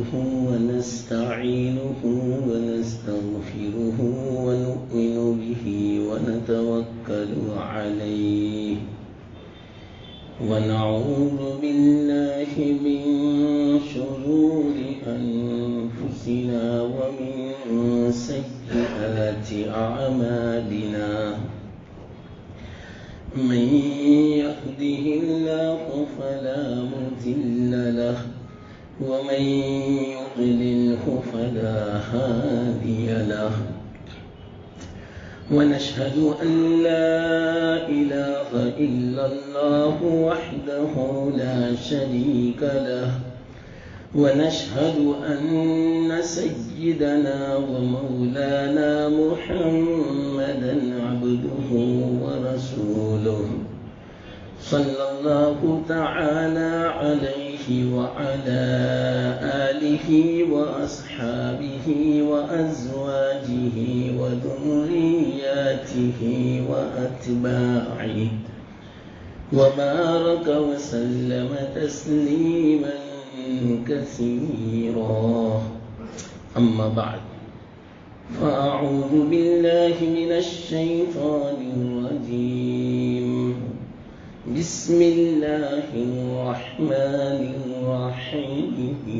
نحمده ونستعينه ونستغفره ونؤمن به ونتوكل عليه ونعوذ بالله من شرور أنفسنا ومن سيئات أعمالنا من يهده الله فلا مضل له ومن يضلله فلا هادي له ونشهد أن لا إله إلا الله وحده لا شريك له ونشهد أن سيدنا ومولانا محمدا عبده ورسوله صلى الله تعالى عليه وعلى آله وأصحابه وأزواجه وذرياته وأتباعه وبارك وسلم تسليما كثيرا أما بعد فأعوذ بالله من الشيطان الرجيم بسم الله الرحمن الرحيم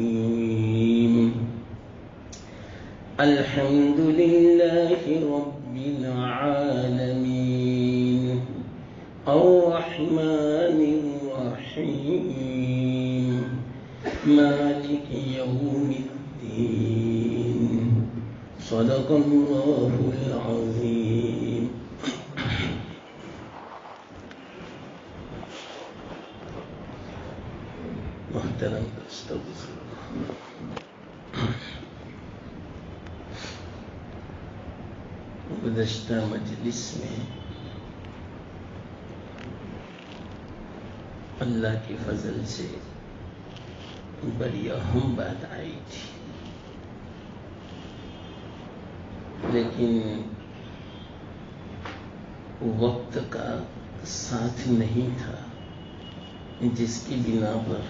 الحمد لله رب العالمين الرحمن الرحيم مالك يوم الدين صدق الله العظيم محترم گزشتہ مجلس میں اللہ کے فضل سے بڑی اہم بات آئی تھی، لیکن وقت کا ساتھ نہیں تھا، جس کی بنا پر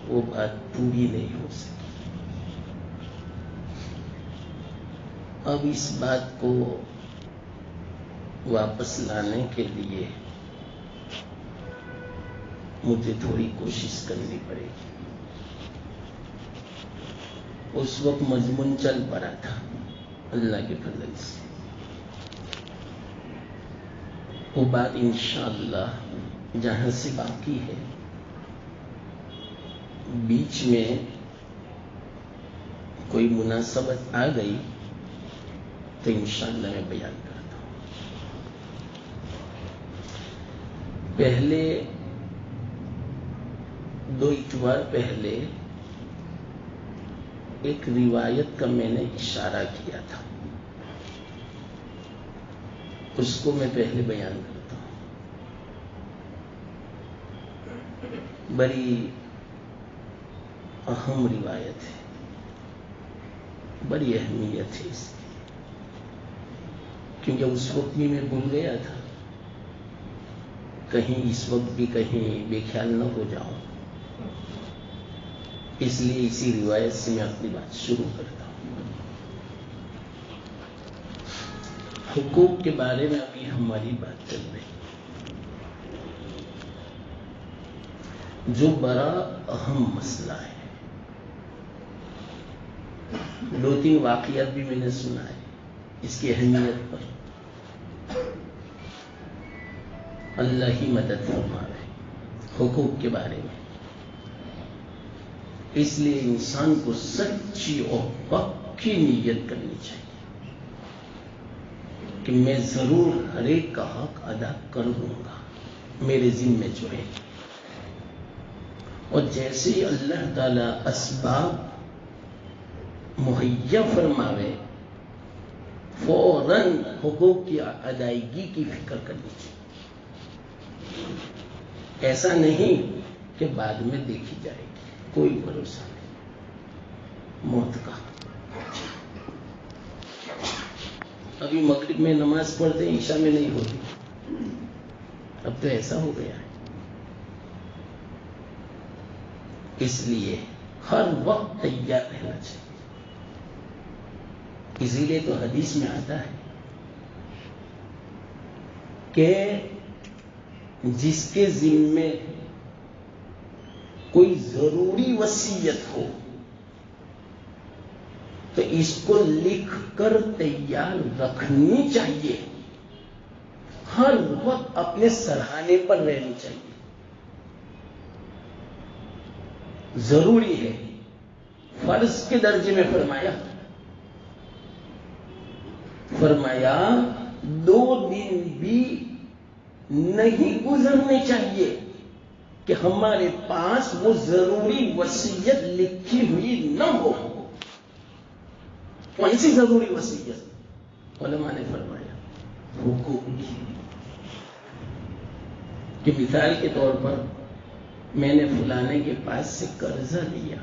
وہ بات پوری نہیں ہو سکی۔ اب اس بات کو واپس لانے کے لیے مجھے تھوڑی کوشش کرنی پڑے گی۔ اس وقت مضمون چل پڑا تھا اللہ کے فضل سے، وہ بات انشاءاللہ جہاں سے باقی ہے بیچ میں کوئی مناسبت آ گئی تو انشاءاللہ میں بیان کرتا ہوں۔ پہلے 2 اتوار پہلے ایک روایت کا میں نے اشارہ کیا تھا، اس کو میں پہلے بیان کرتا ہوں۔ بڑی اہم روایت ہے، بڑی اہمیت ہے اس کی، کیونکہ اس وقت بھی میں بھول گیا تھا، کہیں اس وقت بھی کہیں بے خیال نہ ہو جاؤں، اس لیے اسی روایت سے میں اپنی بات شروع کرتا ہوں۔ حقوق کے بارے میں ابھی ہماری بات چل رہی، جو بڑا اہم مسئلہ ہے۔ 2-3 واقعات بھی میں نے سنا ہے اس کی اہمیت پر، اللہ ہی مدد فرمائے حقوق کے بارے میں۔ اس لیے انسان کو سچی اور پکی نیت کرنی چاہیے کہ میں ضرور ہر ایک کا حق ادا کر دوں گا میرے ذمے جو ہے، اور جیسے ہی اللہ تعالی اسباب مہیا فرماوے فوراً حقوق کی ادائیگی کی فکر کرنی چاہیے۔ ایسا نہیں کہ بعد میں دیکھی جائے گی، کوئی بھروسہ نہیں موت کا۔ ابھی مغرب میں نماز پڑھتے ہیں، عشاء میں نہیں ہوتی، اب تو ایسا ہو گیا ہے۔ اس لیے ہر وقت تیار رہنا چاہیے. اسی لیے تو حدیث میں آتا ہے کہ جس کے ذمے کوئی ضروری وصیت ہو تو اس کو لکھ کر تیار رکھنی چاہیے. ہر وقت اپنے سرحانے پر رہنی چاہیے. ضروری ہے. فرض کے درجے میں فرمایا 2 دن بھی نہیں گزرنے چاہیے کہ ہمارے پاس وہ ضروری وصیت لکھی ہوئی نہ ہو. کون سی ضروری وصیت؟ علماء نے فرمایا حقوق کی. کہ مثال کے طور پر میں نے فلانے کے پاس سے قرضہ لیا،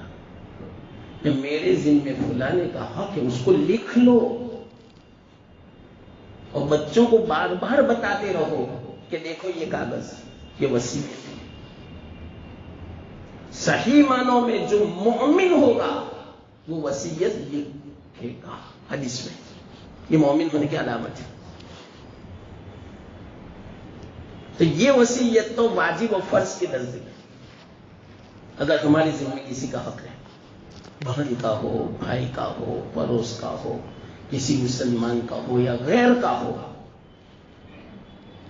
کہ میرے ذمے فلانے کا حق ہے، اس کو لکھ لو اور بچوں کو بار بار بتاتے رہو کہ دیکھو یہ کاغذ، یہ وصیت ہے. صحیح معنوں میں جو مومن ہوگا وہ وصیت لکھے گا. حدیث میں یہ مومن ہونے کی علامت ہے. تو یہ وصیت تو واجب و فرض کے درجے میں. اگر ہماری ذمہ کسی کا حق ہے، بہن کا ہو، بھائی کا ہو، پڑوس کا ہو، کسی مسلمان کا ہو یا غیر کا ہو،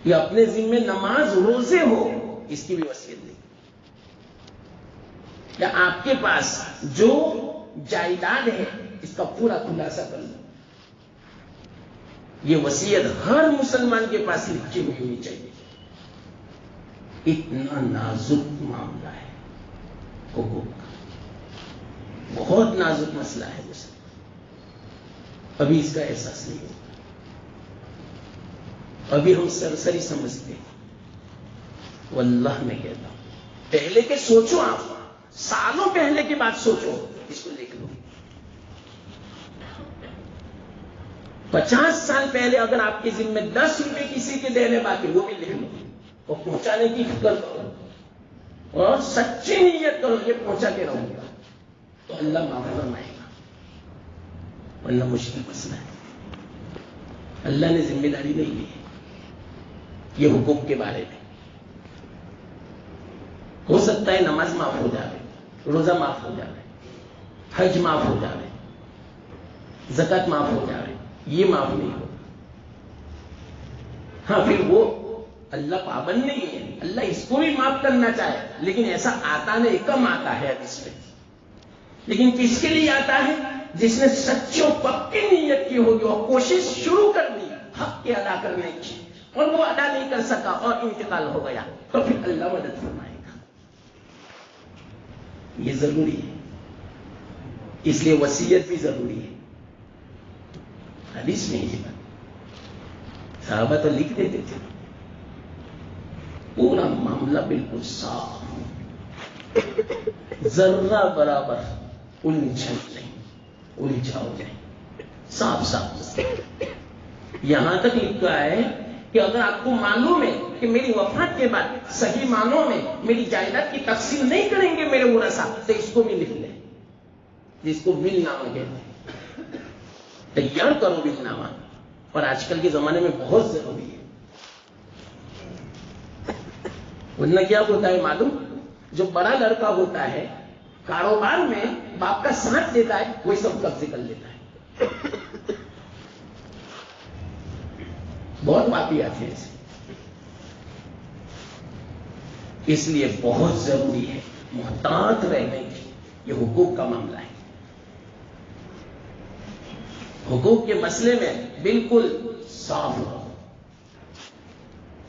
یا اپنے ذمہ نماز روزے ہو، اس کی بھی وصیت دیں. یا آپ کے پاس جو جائیداد ہے اس کا پورا خلاصہ کر لو. یہ وصیت ہر مسلمان کے پاس لکھی ہوئی ہونی چاہیے. اتنا نازک معاملہ ہے حقوق کا، بہت نازک مسئلہ ہے. ابھی اس کا احساس نہیں ہوتا. ابھی ہم سرسری سمجھتے ہیں. واللہ میں کہتا ہوں پہلے کے سوچو، آپ سالوں پہلے کی بات سوچو، اس کو لکھ لو. 50 سال پہلے اگر آپ کے ذمہ 10 روپے کسی کے دینے باقی، وہ بھی لکھ لو اور پہنچانے کی فکر کرو اور سچی نیت کرو یہ پہنچا کے رہوں گا تو اللہ معاف فرمائے گا. ورنہ مشکل مسئلہ ہے. اللہ نے ذمہ داری نہیں لی ہے یہ حقوق کے بارے میں. ہو سکتا ہے نماز معاف ہو جائے، روزہ معاف ہو جائے، حج معاف ہو جائے، زکات معاف ہو جائے، یہ معاف نہیں ہو. ہاں پھر وہ اللہ پابند نہیں ہے، اللہ اس کو بھی معاف کرنا چاہے، لیکن ایسا آتا نہیں، کم آتا ہے اس میں. لیکن کس کے لیے آتا ہے؟ جس نے سچی اور پکی نیت کی ہوگی اور کوشش شروع کر دی حق کے ادا کرنے کی، اور وہ ادا نہیں کر سکا اور انتقال ہو گیا، تو پھر اللہ مدد فرمائے گا. یہ ضروری ہے. اس لیے وصیت بھی ضروری ہے. حدیث میں یہ بات صحابہ تو لکھ دیتے تھے، پورا معاملہ بالکل صاف، ذرہ برابر الجھن نہیں، الجھا ہو جائے، صاف صاف. یہاں تک لکھا ہے کہ اگر آپ کو معلوم ہے کہ میری وفات کے بعد صحیح معنوں میں میری جائیداد کی تقسیم نہیں کریں گے میرے ورثہ، تو اس کو بھی لکھ لیں، جس کو ول نامہ کہتے ہیں. تیار کرو ول نامہ. اور آج کل کے زمانے میں بہت ضروری ہے. ورنہ کیا ہوتا ہے معلوم؟ جو بڑا لڑکا ہوتا ہے کاروبار میں باپ کا ساتھ دیتا ہے، وہی سب قبضے کر لیتا ہے. بہت واقعات ہیں ایسے. اس لیے بہت ضروری ہے محتاط رہنے کی. یہ حقوق کا معاملہ ہے. حقوق کے مسئلے میں بالکل صاف رہو.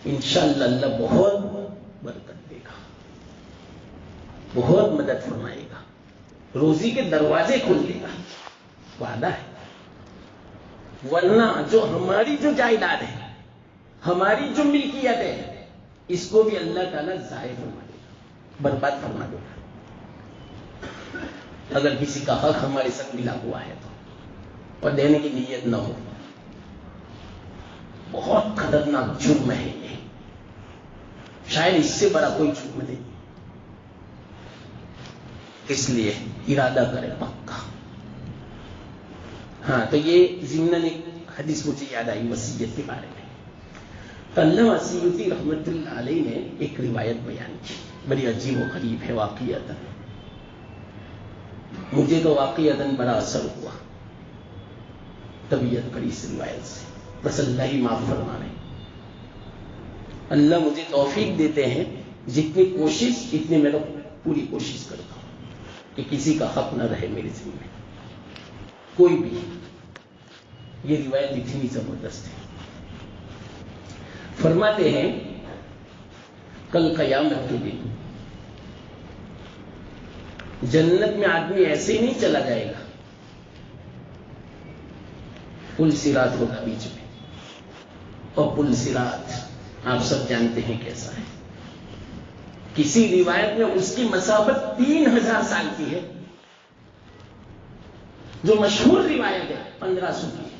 انشاءاللہ اللہ بہت برکت دے گا، بہت مدد فرمائے گا، روزی کے دروازے کھول دے گا. وعدہ ہے. ورنہ جو ہماری جو جائیداد ہے، ہماری جو ملکیت ہے، اس کو بھی اللہ تعالیٰ ضائع فرما دے گا، برباد فرما دے گا. اگر کسی کا حق ہمارے ساتھ ملا ہوا ہے تو، اور دینے کی نیت نہ ہو. بہت خطرناک جرم ہے یہ، شاید اس سے بڑا کوئی جرم نہیں. اس لیے ارادہ کرے پکا. ہاں تو یہ ضمن ایک حدیث مجھے یاد آئی وصیت کے بارے میں. تو علامہ سیوطی رحمۃ اللہ علیہ نے ایک روایت بیان کی، بڑی عجیب و غریب ہے واقعتاً. مجھے تو واقعتاً بڑا اثر ہوا طبیعت پر اس روایت سے. بس اللہ ہی معاف فرمانے. اللہ مجھے توفیق دیتے ہیں، جتنی کوشش اتنی میں تو پوری کوشش کرتا ہوں کہ کسی کا حق نہ رہے میرے ذمہ میں کوئی بھی. یہ روایت اتنی زبردست ہے. فرماتے ہیں کل قیامت کے دن جنت میں آدمی ایسے ہی نہیں چلا جائے گا. پل صراط ہوگا بیچ میں، اور پل صراط آپ سب جانتے ہیں کیسا ہے. کسی روایت میں اس کی مسافت 3000 سال کی ہے. جو مشہور روایت ہے 1500 کی ہے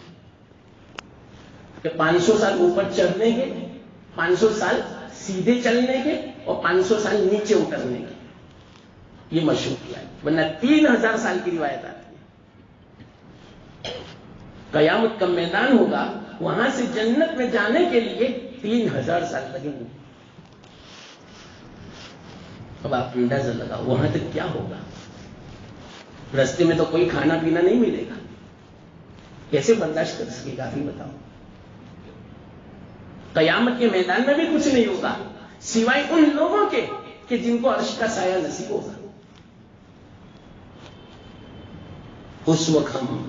کہ 500 سال اوپر چڑھنے کے، 500 سال سیدھے چلنے کے، اور 500 سال نیچے اترنے کے. یہ مشہور روایت، ورنہ 3000 سال کی روایت آتی ہے. قیامت کا میدان ہوگا، وہاں سے جنت میں جانے کے لیے 3000 سال لگیں گے. اب آپ اندازہ لگاؤ وہاں تک کیا ہوگا. رستے میں تو کوئی کھانا پینا نہیں ملے گا، کیسے برداشت کر سکے گا آپ ہی بتاؤ. قیامت کے میدان میں بھی کچھ نہیں ہوگا سوائے ان لوگوں کے کہ جن کو عرش کا سایہ نصیب ہوگا. اس وقت ہم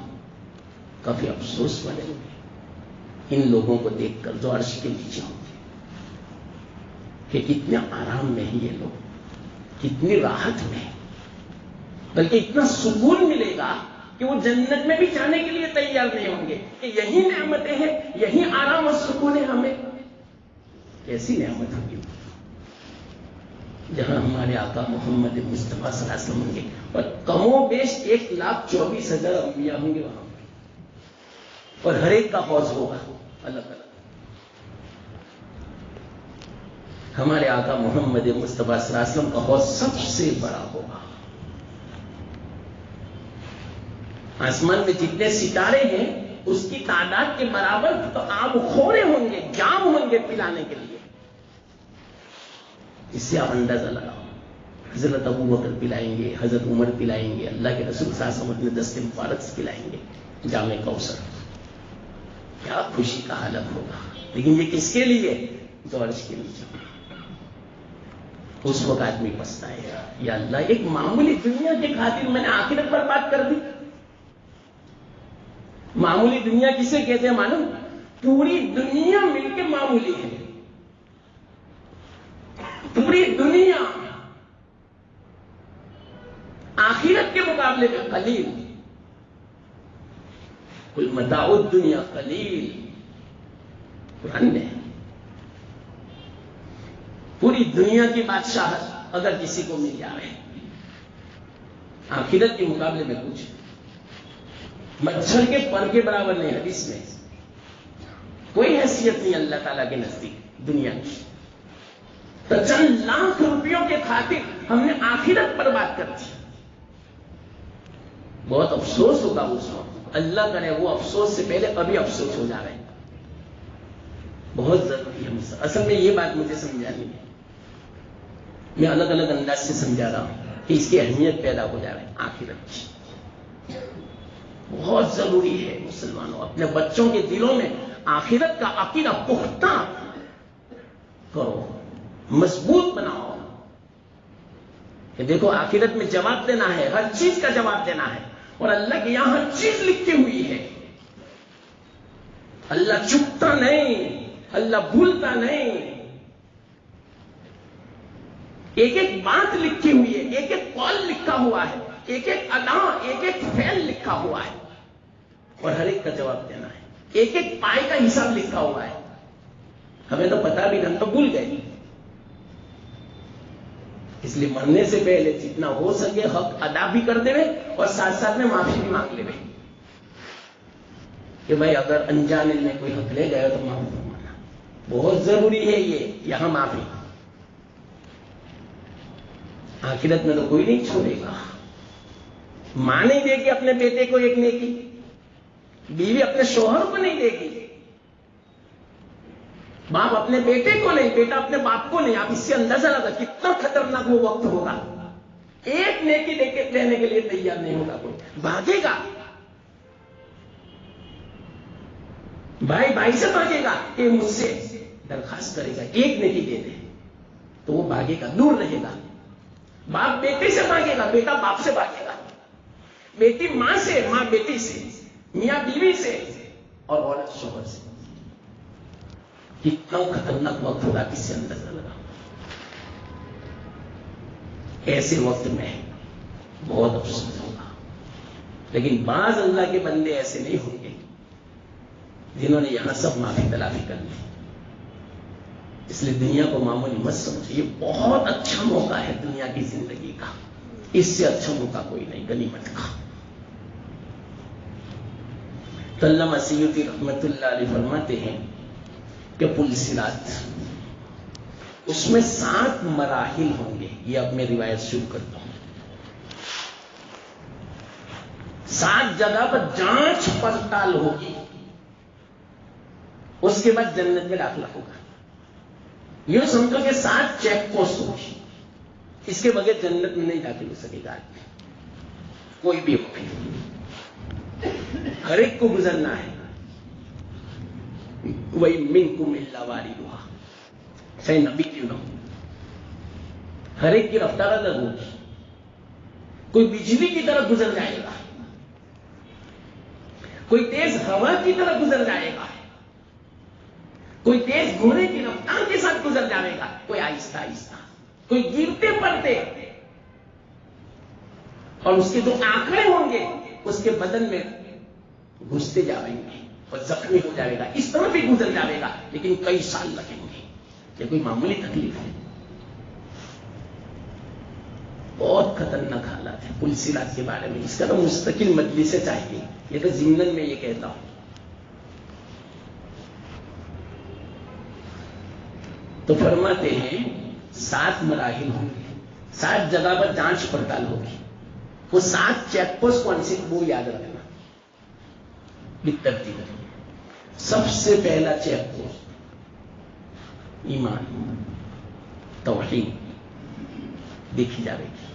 کافی افسوس والے ہوں گے ان لوگوں کو دیکھ کر جو عرش کے نیچے ہوں گے کہ کتنے آرام میں ہیں یہ لوگ، کتنی راحت میں، بلکہ اتنا سکون ملے گا کہ وہ جنت میں بھی جانے کے لیے تیار نہیں ہوں گے کہ یہی نعمتیں ہیں، یہی آرام اور سکون ہے. ہمیں کیسی نعمت ہوگی جہاں ہمارے آقا محمد مصطفیٰ صلی اللہ علیہ وسلم ہوں گے، اور کم و بیش 1,24,000 انبیاء ہوں گے وہاں، اور ہر ایک کا حوض ہوگا الگ الگ. ہمارے آقا محمد مصطفیٰ صلی اللہ علیہ وسلم کا حوض سب سے بڑا ہوگا. آسمان میں جتنے ستارے ہیں اس کی تعداد کے برابر تو آب خورے ہوں گے، جام ہوں گے پلانے کے لیے. اس سے آپ اندازہ لگاؤ. حضرت ابو بکر پلائیں گے، حضرت عمر پلائیں گے، اللہ کے رسول صلی اللہ علیہ وسلم اپنے دست مبارک سے پلائیں گے جام کوثر. کیا خوشی کا حالت ہوگا. لیکن یہ کس کے لیے؟ جو عرش کے نیچے. اس وقت آدمی پچھتائے گا، یا اللہ ایک معمولی دنیا کے خاطر میں نے آخرت برباد کر دی. معمولی دنیا کسے کہتے ہیں معلوم؟ پوری دنیا مل کے معمولی ہے. پوری دنیا آخرت کے مقابلے میں قلیل. کل متاع الدنیا قلیل. قرآن میں پوری دنیا کی بادشاہت اگر کسی کو مل جائے آخرت کے مقابلے میں کچھ مچھر کے پر کے برابر نہیں. حدیث میں کوئی حیثیت نہیں اللہ تعالیٰ کے نزدیک دنیا کی. تو چند لاکھ روپیوں کے خاطر ہم نے آخرت برباد کر دی. بہت افسوس ہوگا اس وقت. اللہ کرے وہ افسوس سے پہلے ابھی افسوس ہو جا رہے ہیں. بہت ضروری ہے. اصل میں یہ بات مجھے سمجھانی ہے. میں الگ الگ انداز سے سمجھا رہا ہوں کہ اس کی اہمیت پیدا ہو جا رہی ہے. آخرت کی بہت ضروری ہے. مسلمانوں اپنے بچوں کے دلوں میں آخرت کا عقیدہ پختہ کرو، مضبوط بناؤ کہ دیکھو آخرت میں جواب دینا ہے، ہر چیز کا جواب دینا ہے، اور اللہ کے یہاں ہر چیز لکھی ہوئی ہے. اللہ چپتا نہیں، اللہ بھولتا نہیں. ایک ایک بات لکھی ہوئی ہے، ایک ایک قول لکھا ہوا ہے، ایک ایک ادا، ایک ایک فعل لکھا ہوا ہے، اور ہر ایک کا جواب دینا ہے. ایک ایک پائے کا حساب لکھا ہوا ہے. ہمیں تو پتا بھی نہیں، تو بھول گئے. اس لیے مرنے سے پہلے جتنا ہو سکے حق ادا بھی کر دے اور ساتھ ساتھ میں معافی بھی مانگ لے کہ بھائی اگر انجانے میں کوئی حق لے گئے تو معاف فرمانا. بہت ضروری ہے یہ یہاں معافی. آخرت میں تو کوئی نہیں چھوڑے گا. ماں نہیں دے گی اپنے بیٹے کو ایک نیکی، بیوی اپنے شوہر کو نہیں دے گی، باپ اپنے بیٹے کو نہیں، بیٹا اپنے باپ کو نہیں. آپ اس سے اندازہ لگا کتنا خطرناک وہ وقت ہوگا. ایک نیکی لینے کے لیے تیار نہیں ہوگا کوئی، بھاگے گا. بھائی بھائی سے بھاگے گا کہ مجھ سے درخواست کرے گا ایک نیکی دے دے، تو وہ بھاگے گا، دور رہے گا. باپ بیٹے سے بھاگے گا، بیٹا باپ سے بھاگے گا، بیٹی ماں سے، ماں بیٹی سے، میاں بیوی سے، اور عورت شوہر سے. کتنا خطرناک وقت ہوگا کس سے اندازہ لگا. ایسے وقت میں بہت افسوس ہوگا. لیکن بعض اللہ کے بندے ایسے نہیں ہوں گے جنہوں نے یہاں سب معافی تلافی کر لی. اس لیے دنیا کو معمولی مت سمجھو، یہ بہت اچھا موقع ہے دنیا کی زندگی کا، اس سے اچھا موقع کوئی نہیں غنیمت کا. تو علامہ سیوطی رحمت اللہ علیہ فرماتے ہیں کہ پل صراط، اس میں 7 مراحل ہوں گے. یہ اب میں روایت شروع کرتا ہوں. 7 جگہ پر جانچ پڑتال ہوگی، اس کے بعد جنت میں داخلہ ہوگا. یہ سمجھو کہ 7 چیک پوسٹ ہوگی، اس کے بغیر جنت میں نہیں داخل ہو سکے گا کوئی بھی ہو. ہر ایک کو گزرنا ہے. وہی منکم الا واردھا، چاہے نبی کیوں نہ ہو. ہر ایک کی رفتار الگ ہوگی. کوئی بجلی کی طرح گزر جائے گا، کوئی تیز ہوا کی طرح گزر جائے گا، کوئی تیز گھوڑے کی رفتار کے ساتھ گزر جائے گا، کوئی آہستہ آہستہ، کوئی گرتے پڑتے. اور اس کے جو آنکڑے ہوں گے اس کے بدن میں گھستے جائیں گے اور زخمی ہو جائے گا. اس طرح بھی گزر جائے گا، لیکن کئی سال لگیں گے. یہ کوئی معمولی تکلیف ہے، بہت خطرناک حالات ہے. پل صراط کے بارے میں اس کا تو مستقل مجلس سے چاہیے. یہ تو ضمن میں یہ کہتا ہوں. تو فرماتے ہیں 7 مراحل ہوں گے، 7 جگہ پر جانچ پڑتال ہوگی. وہ 7 چیک پوسٹ کون سے وہ یاد رکھنا بالترتیب. سب سے پہلا چیک پوسٹ ایمان، توحید دیکھی جائے گی.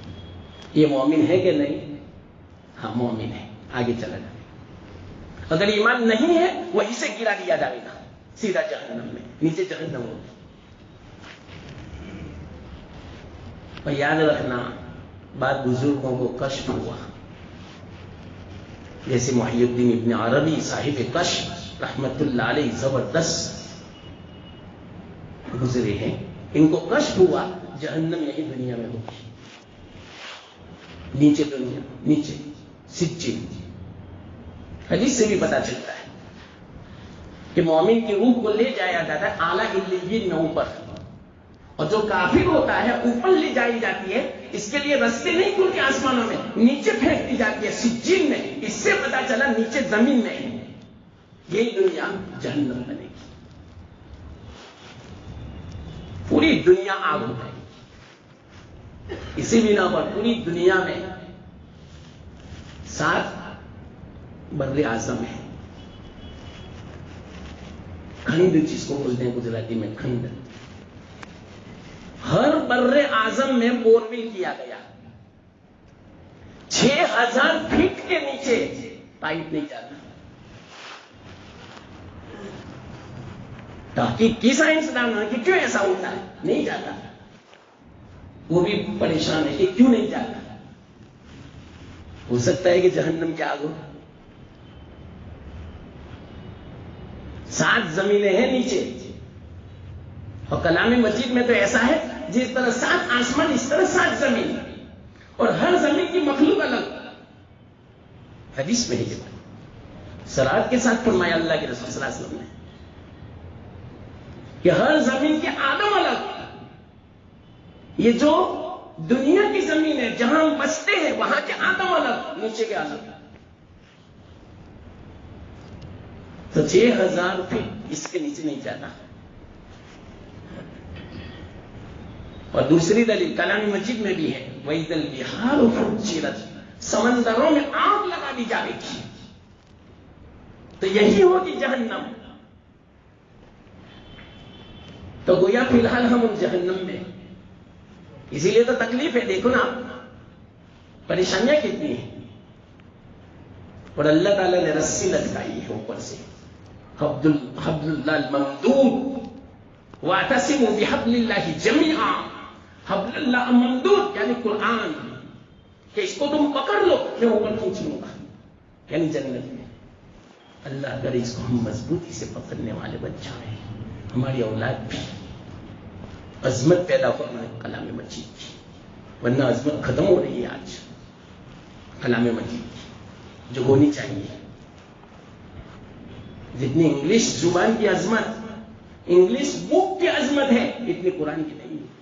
یہ مومن ہے کہ نہیں؟ ہاں مومن ہے، آگے چلا جائے گا. اگر ایمان نہیں ہے وہیں سے گرا دیا جائے گا سیدھا جہنم میں، نیچے جہنم ہوگی. اور یاد رکھنا بعد بزرگوں کو کشف ہوا، جیسے محی الدین ابن عربی صاحب کشف رحمت اللہ علیہ زبردست گزرے ہیں. ان کو کشف ہوا جہنم یہی دنیا میں ہوگی. نیچے دنیا، نیچے سجین. حدیث سے بھی پتا چلتا ہے کہ مومن کی روح کو لے جایا جاتا ہے اعلیٰ علیین میں اوپر، اور جو کافر ہوتا ہے اوپر لے جائی جاتی ہے. اس کے لیے رستے نہیں کھلتے آسمانوں میں، نیچے پھینک دی جاتی ہے سجین میں. اس سے پتا چلا نیچے زمین میں ہے. یہی دنیا جہنم بنے گی. پوری دنیا آگ ہو جائے گی. اسی بنا پر پوری دنیا میں 7 بر اعظم ہے. کھنڈ جس کو بولتے ہیں گجراتی میں کھنڈ. ہر بر اعظم میں بورول کیا گیا. 6000 فٹ کے نیچے پائپ نہیں جاتا. تحقیق کی سائنسدانوں نے کہ کیوں ایسا ہوتا ہے، نہیں جاتا. وہ بھی پریشان ہے کہ کیوں نہیں جاتا. ہو سکتا ہے کہ جہنم کی آگ ہو. 7 زمینیں ہیں نیچے، اور کلام مجید میں تو ایسا ہے جس طرح 7 آسمان اس طرح 7 زمین، اور ہر زمین کی مخلوق الگ. حدیث میں ہے یہ بات صراط کے ساتھ فرمایا اللہ کے رسول صلی اللہ علیہ وسلم نے کہ ہر زمین کے آدم الگ. یہ جو دنیا کی زمین ہے جہاں ہم بستے ہیں وہاں کے آدم الگ، نیچے کے الگ. تو 6000 فٹ اس کے نیچے نہیں جاتا. اور دوسری دلیل کلام مجید میں بھی ہے وَإِذَا الْبِحَارُ فُجِّرَتْ. سمندروں میں آگ لگا دی جائے گی، تو یہی ہوگی جہنم۔ تو گویا فی الحال ہم ان جہنم میں، اسی لیے تو تکلیف ہے، دیکھو نا پریشانیاں کتنی ہیں، اور اللہ تعالیٰ نے رسی لٹکائی ہے اوپر سے، حبل اللہ الممدود، واعتصموا بحبل اللہ جمیعا، حبل اللہ ممدود یعنی قرآن، کہ اس کو تم پکڑ لو میں اوپر کھینچ لوں گا، یعنی جنت میں۔ اللہ کرے اس کو ہم مضبوطی سے پکڑنے والے بن جائیں، ہماری اولاد بھی عظمت پیدا کرنا ہے کلام مجید کی، ورنہ عظمت ختم ہو رہی ہے آج کلام مجید کی جو ہونی چاہیے۔ جتنی انگلش زبان کی عظمت، انگلش بک کی عظمت ہے، اتنی قرآن کی نہیں ہے۔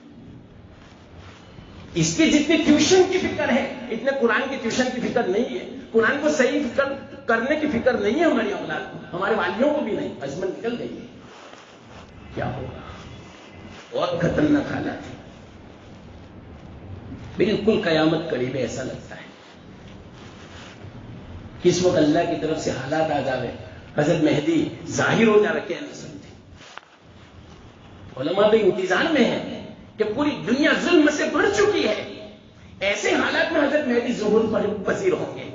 اس کی جتنی ٹیوشن کی فکر ہے اتنے قرآن کی ٹیوشن کی فکر نہیں ہے، قرآن کو صحیح فکر کرنے کی فکر نہیں ہے ہماری اولاد کو، ہمارے والیوں کو بھی نہیں، عظمت نکل گئی ہے۔ کیا ہوگا؟ بہت خطرناک حالات ہے، بالکل قیامت قریب ہے ایسا لگتا ہے۔ کس وقت اللہ کی طرف سے حالات آ جاوے، حضرت مہدی ظاہر ہو جاوے، کہہ نہیں سکتے۔ علماء بھی انتظار میں ہیں کہ پوری دنیا ظلم سے بھر چکی ہے، ایسے حالات میں حضرت مہدی ظہور پذیر ہوں گے۔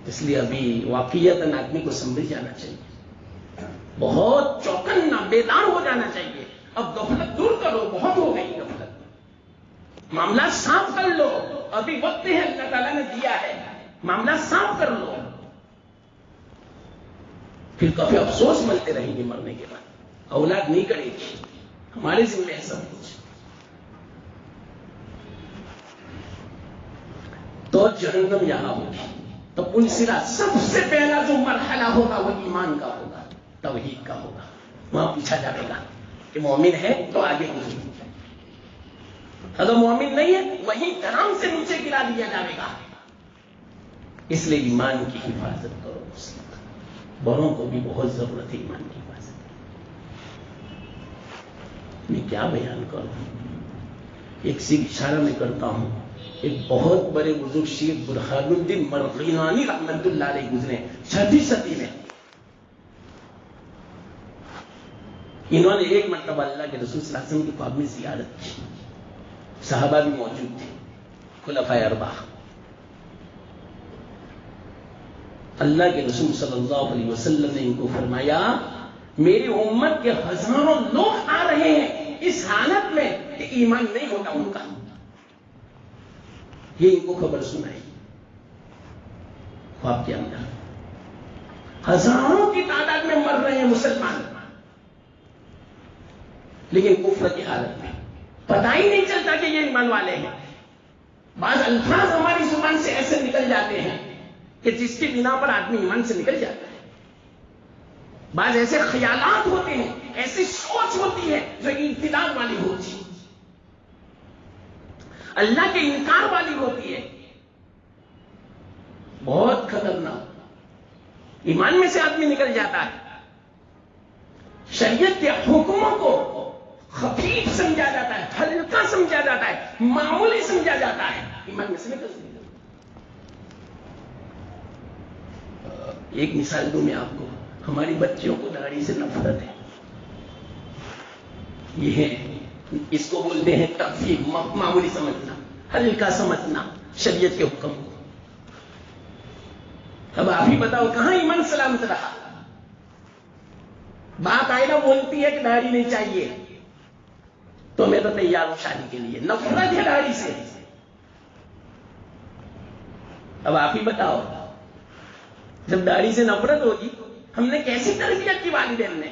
اس لیے ابھی واقعیتاً آدمی کو سمجھ جانا چاہیے، بہت چوکنا بیدار ہو جانا چاہیے۔ اب غفلت دور کرو، بہت ہو گئی غفلت، معاملات صاف کر لو، ابھی وقت ہے اللہ تعالیٰ نے دیا ہے، معاملات صاف کر لو، پھر کافی افسوس ملتے رہیں گے مرنے کے بعد، اولاد نہیں کرے گی، ہمارے ذمہ ہے سب کچھ۔ تو جہنم یہاں ہوگی، تو پلسرا سب سے پہلا جو مرحلہ ہوگا وہ ایمان کا ہوگا، توحید کا ہوگا۔ وہاں پوچھا جائے گا کہ مومن ہے تو آگے گزرو، اگر مومن نہیں ہے وہیں درام سے نیچے گرا دیا جائے گا۔ اس لیے ایمان کی حفاظت کرو، بڑوں کو بھی بہت ضرورت ہے ایمان کی حفاظت۔ میں کیا بیان کروں، ایک سی اشارہ میں کرتا ہوں، ایک بہت بڑے بزرگ شیخ برہان الدین مرغینانی رحمت اللہ علیہ گزرے 6ویں صدی میں۔ انہوں نے ایک مرتبہ اللہ کے رسول صلی اللہ علیہ وسلم کی خواب میں زیارت کی، صحابہ بھی موجود تھے، خلفائے اربعہ۔ اللہ کے رسول صلی اللہ علیہ وسلم نے ان کو فرمایا، میری امت کے ہزاروں لوگ آ رہے ہیں اس حالت میں کہ ایمان نہیں ہوتا ان کا، یہ ان کو خبر سنائی خواب کے اندر۔ ہزاروں کی تعداد میں مر رہے ہیں مسلمان، لیکن کفر کی حالت میں، پتہ ہی نہیں چلتا کہ یہ ایمان والے ہیں۔ بعض الفاظ ہماری زبان سے ایسے نکل جاتے ہیں کہ جس کی بنا پر آدمی ایمان سے نکل جاتا ہے۔ بعض ایسے خیالات ہوتے ہیں، ایسی سوچ ہوتی ہے جو ارتداد والی ہوتی ہے، اللہ کے انکار والی ہوتی ہے، بہت خطرناک۔ ایمان میں سے آدمی نکل جاتا ہے، شریعت کے حکموں کو خفیف سمجھا جاتا ہے، ہلکا سمجھا جاتا ہے، معمولی سمجھا جاتا ہے، ایمان میں سے نکل جاتا ہے۔ ایک مثال دوں میں آپ کو، ہماری بچیوں کو داڑھی سے نفرت ہے، یہ ہے، اس کو بولتے ہیں تخفیف، معمولی سمجھنا، ہلکا سمجھنا شریعت کے حکم کو۔ اب آپ ہی بتاؤ کہاں ایمان سلامت رہا؟ بات آئے نا بولتی ہے کہ داڑھی نہیں چاہیے تو میں تو تیار ہوں شادی کے لیے، نفرت ہے داڑھی سے۔ اب آپ ہی بتاؤ، جب داڑھی سے نفرت ہوگی ہم نے کیسی تربیت کی والدین نے؟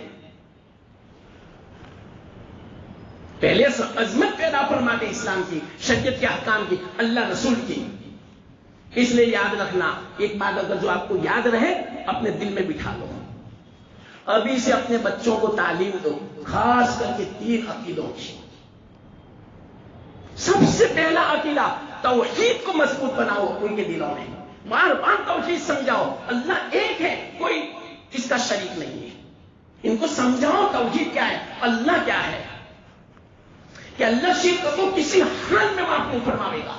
پہلے عظمت پیدا فرماتے اسلام کی، شریعت کے احکام کی، اللہ رسول کی۔ اس لیے یاد رکھنا، ایک بات اگر جو آپ کو یاد رہے اپنے دل میں بٹھا لو، ابھی سے اپنے بچوں کو تعلیم دو، خاص کر کے 3 عقیدوں کی۔ سب سے پہلا عقیدہ توحید کو مضبوط بناؤ ان کے دلوں میں، بار بار توحید سمجھاؤ، اللہ ایک ہے، کوئی اس کا شریک نہیں ہے۔ ان کو سمجھاؤ توحید کیا ہے، اللہ کیا ہے، کہ اللہ شرک کو کسی حال میں معاف نہیں فرماوے گا،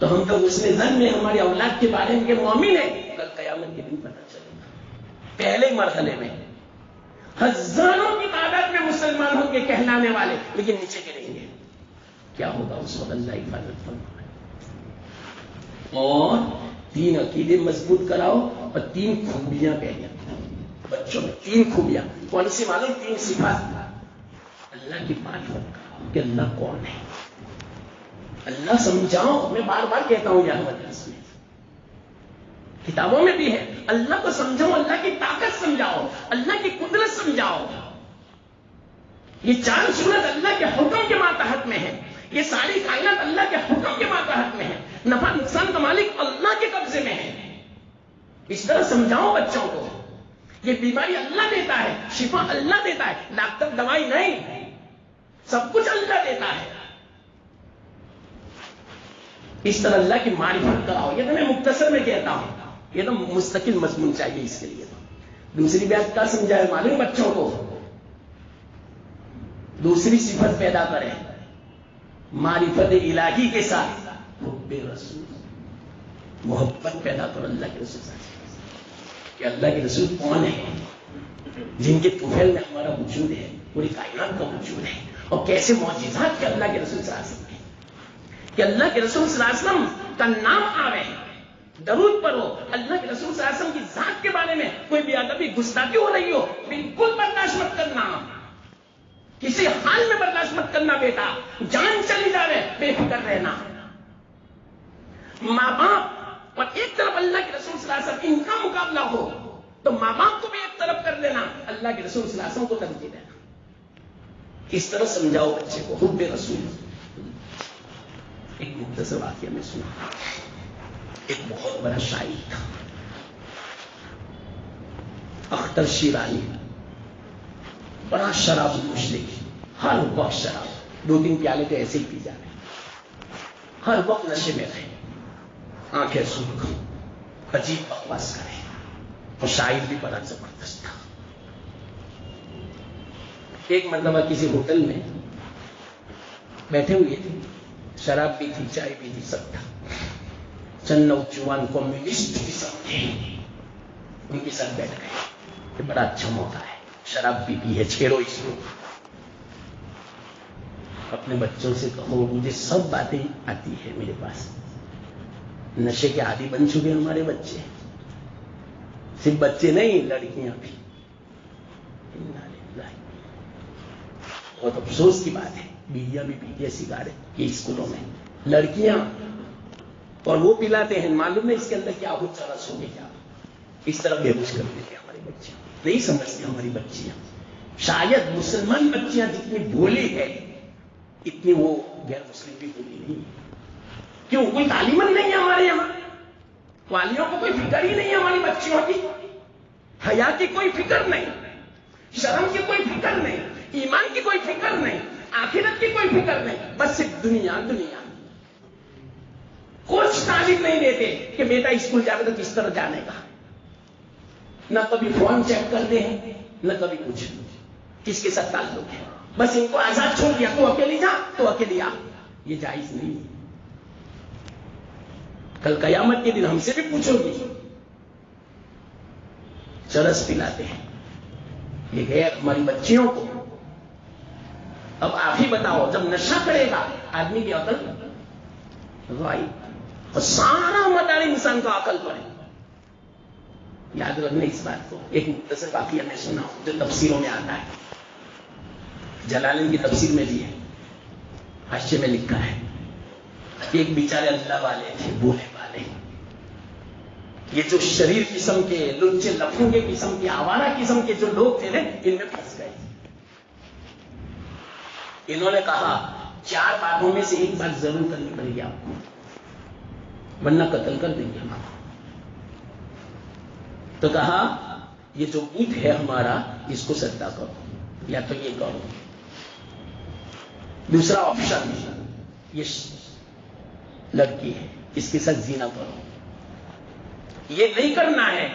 تو ہم تو حسن ظن میں ہماری اولاد کے بارے میں کہ مومن ہے، کل قیامت کے دن پتہ چلے گا۔ پہلے مرحلے میں ہزاروں کی تعداد میں مسلمان ہوں گے کہلانے والے، لیکن نیچے گریں گے، کیا ہوگا اس وقت؟ اللہ حفاظت فرمائے۔ اور 3 عقیدے مضبوط کراؤ اور 3 خوبیاں پہلے بچوں میں، 3 خوبیاں کون سی معلوم؟ 3 صفات۔ اللہ کی معرفت کراؤ کہ اللہ کون ہے، اللہ سمجھاؤ۔ میں بار بار کہتا ہوں یہاں مجلس میں، کتابوں میں بھی ہے، اللہ کو سمجھاؤ، اللہ کی طاقت سمجھاؤ، اللہ کی قدرت سمجھاؤ۔ یہ 4 سورج اللہ کے حکم کے ماتحت میں ہے، یہ ساری کائنات اللہ کے حکم کے ماتحت میں ہے، نفع نقصان کا مالک اللہ کے قبضے میں ہے۔ اس طرح سمجھاؤ بچوں کو، یہ بیماری اللہ دیتا ہے، شفا اللہ دیتا ہے، ڈاکٹر دوائی نہیں، سب کچھ اللہ دیتا ہے۔ اس طرح اللہ کی معرفت کراؤ۔ یہ تو میں مختصر میں کہتا ہوں، یہ تو مستقل مضمون چاہیے اس کے لیے۔ دوسری بات کیا سمجھائے معلوم بچوں کو؟ دوسری صفت پیدا کریں معرفت الہی کے ساتھ حب رسول، محبت پیدا کرو اللہ کے رسول سے، کہ اللہ کے رسول کون ہے، جن کے طفیل میں ہمارا وجود ہے، پوری کائنات کا وجود ہے، اور کیسے معجزات کے اللہ کے رسول صلی اللہ علیہ وسلم ہیں، کہ اللہ کے رسول صلی اللہ علیہ وسلم کا نام آوے، درود پڑھو، اللہ کے رسول صلی اللہ علیہ وسلم کی ذات کے بارے میں کوئی بے ادبی گستاخی ہو رہی ہو، بالکل برداشت مت کرنا، کسی حال میں برداشت مت کرنا بیٹا، جان چلی جائے بے فکر رہنا۔ ماں باپ اور ایک طرف اللہ کے رسول صلی اللہ علیہ وسلم، ان کا مقابلہ ہو تو ماں باپ کو بھی ایک طرف کر دینا، اللہ کے رسول صلی اللہ علیہ وسلم کو ترجیح دینا۔ اس طرح سمجھاؤ بچے کو حب رسول۔ ایک مختصر واقعہ میں سنا، ایک بہت بڑا شاعر تھا اختر شیرازی، بڑا شراب مشرک، ہر وقت شراب، 2-3 پیالے تو ایسے ہی پی جا رہے، ہر وقت نشے میں رہے، آنکھیں سرخ، عجیب بکواس کرے، اور شاعر بھی بڑا زبردست تھا۔ ایک مرتبہ کسی ہوٹل میں بیٹھے ہوئے تھے، شراب بھی تھی، چائے بھی تھی، سب تھا، چند نوجوان کمیونسٹ بھی سب تھے، ان کے ساتھ بیٹھ گئے کہ بڑا اچھا موقع ہے، شراب بھی پی ہے، چھیڑو اس کو، اپنے بچوں سے کہو مجھے سب باتیں آتی ہے میرے پاس، نشے کے عادی بن چکے ہمارے بچے، صرف بچے نہیں لڑکیاں بھی۔ بہت افسوس کی بات ہے، بیویاں بھی پیتی ہے سگارے یہ اسکولوں میں، لڑکیاں، اور وہ پلاتے ہیں، معلوم نہیں اس کے اندر کیا کچھ رس ہو گیا، اس طرح بے ہوش کر دیتے ہمارے بچے، نہیں سمجھتے ہماری بچیاں۔ شاید مسلمان بچیاں جتنی بھولی ہے اتنی وہ غیر مسلم بھی بھولی نہیں ہے۔ کیوں؟ کوئی تعلیم نہیں ہے ہمارے یہاں، والیوں کو کوئی فکر ہی نہیں ہے ہماری بچیوں کی، حیا کی کوئی فکر نہیں، شرم کی کوئی فکر نہیں، ایمان کی کوئی فکر نہیں، آخرت کی کوئی فکر نہیں، بس صرف دنیا دنیا۔ کچھ تعلیم نہیں دیتے کہ بیٹا اسکول جانے تو کس طرح جانے کا، نہ کبھی فون چیک کرتے ہیں، نہ کبھی کچھ، کس کے ساتھ تعلق ہے، بس ان کو آزاد چھوڑ دیا، تو اکیلی جا تو اکیلی آ، یہ جائز نہیں ہے۔ کل قیامت کے دن ہم سے بھی پوچھو گی، چرس پلاتے ہیں یہ غیر ہماری بچیوں کو۔ اب آپ ہی بتاؤ، جب نشہ کرے گا آدمی کی عقل غائب، اور سارا مدار انسان کا عقل پر ہے۔ یاد رکھنا اس بات کو۔ ایک مختصر واقعہ میں سنا ہوں جو تفسیروں میں آتا ہے، جلالین کی تفسیر میں بھی ہے، حاشیے میں لکھا ہے، ایک بیچارے اللہ والے تھے، بوڑھے والے، یہ جو شریر قسم کے لچے لفنگے قسم کے آوارہ قسم کے جو لوگ تھے نا، ان میں پھنس گئے۔ انہوں نے کہا 4 باتوں میں سے ایک بات ضرور کرنی پڑے گی آپ کو، ورنہ قتل کر دیں گے ہم آپ کو۔ تو کہا یہ جو بت ہے ہمارا اس کو سجدہ کرو، یا تو یہ کرو، دوسرا آپشن یہ لڑکی ہے اس کے ساتھ زنا کرو، یہ نہیں کرنا ہے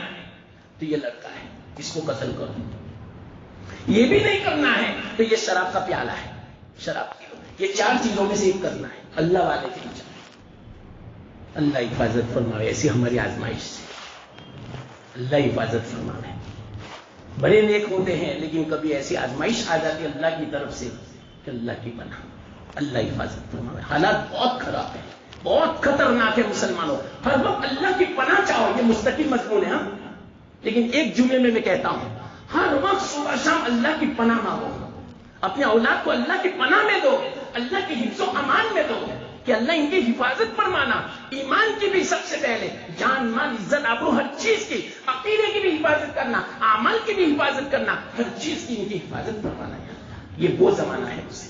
تو یہ لڑکا ہے اس کو قتل کرو، یہ بھی نہیں کرنا ہے تو یہ شراب کا پیالہ ہے شراب پیو، یہ 4 چیزوں میں سے ایک کرنا ہے۔ اللہ والے کے چاہے اللہ حفاظت فرماوے ایسی ہماری آزمائش سے، اللہ حفاظت فرماوے. بڑے نیک ہوتے ہیں لیکن کبھی ایسی آزمائش آ جاتی ہے اللہ کی طرف سے کہ اللہ کی پناہ، اللہ حفاظت فرماوے. حالات بہت خراب ہیں، بہت خطرناک ہے مسلمانوں. ہر وقت اللہ کی پناہ چاہو، یہ مستقل مضمون ہے ہاں. لیکن ایک جملے میں کہتا ہوں، ہر وقت صبح شام اللہ کی پناہ مانگو، اپنے اولاد کو اللہ کی پناہ میں دو، اللہ کے حفظ و امان میں دو کہ اللہ ان کی حفاظت فرمانا. ایمان کی بھی سب سے پہلے، جان مال عزت آبرو ہر چیز کی، عقیدے کی بھی حفاظت کرنا، اعمال کی بھی حفاظت کرنا، ہر چیز کی ان کی حفاظت فرمانا. یہ وہ زمانہ ہے اسے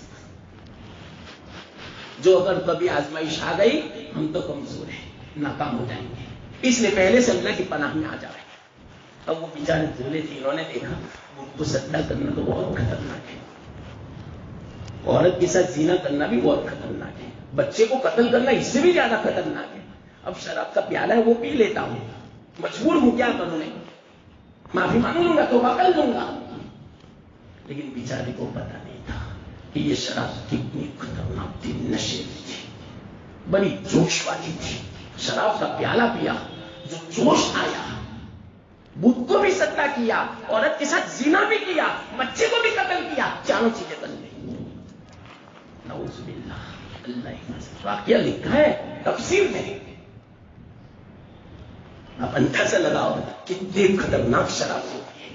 جو اگر کبھی آزمائش آ گئی ہم تو کمزور ہیں، ناکام ہو جائیں گے. اس لیے پہلے سے اللہ کی پناہ میں آ جائے. اب وہ بیچارے بولے تھے، انہوں نے دیکھا ان کو سدا کرنا تو بہت خطرناک ہے، عورت کے ساتھ زنا کرنا بھی بہت خطرناک ہے، بچے کو قتل کرنا اس سے بھی زیادہ خطرناک ہے. اب شراب کا پیالہ ہے وہ پی لیتا ہوں، مجبور ہوں، کیا کروں؟ معافی مانگ لوں گا، توبہ کر لوں گا. لیکن بیچارے کو پتا نہیں تھا کہ یہ شراب کتنی خطرناک تھی، نشے کی تھی، بڑی جوش والی تھی. شراب کا پیالہ پیا، جو جوش آیا، بدھ کو بھی سدا کیا، عورت کے ساتھ زنا بھی کیا، بچے کو بھی قتل کیا، چاروں چیزیں بن گئی. نعوذ باللہ. اللہ واقعہ لکھا ہے تفسیر میں، آپ اندازہ لگاؤ کتنے خطرناک شراب ہوتی ہے.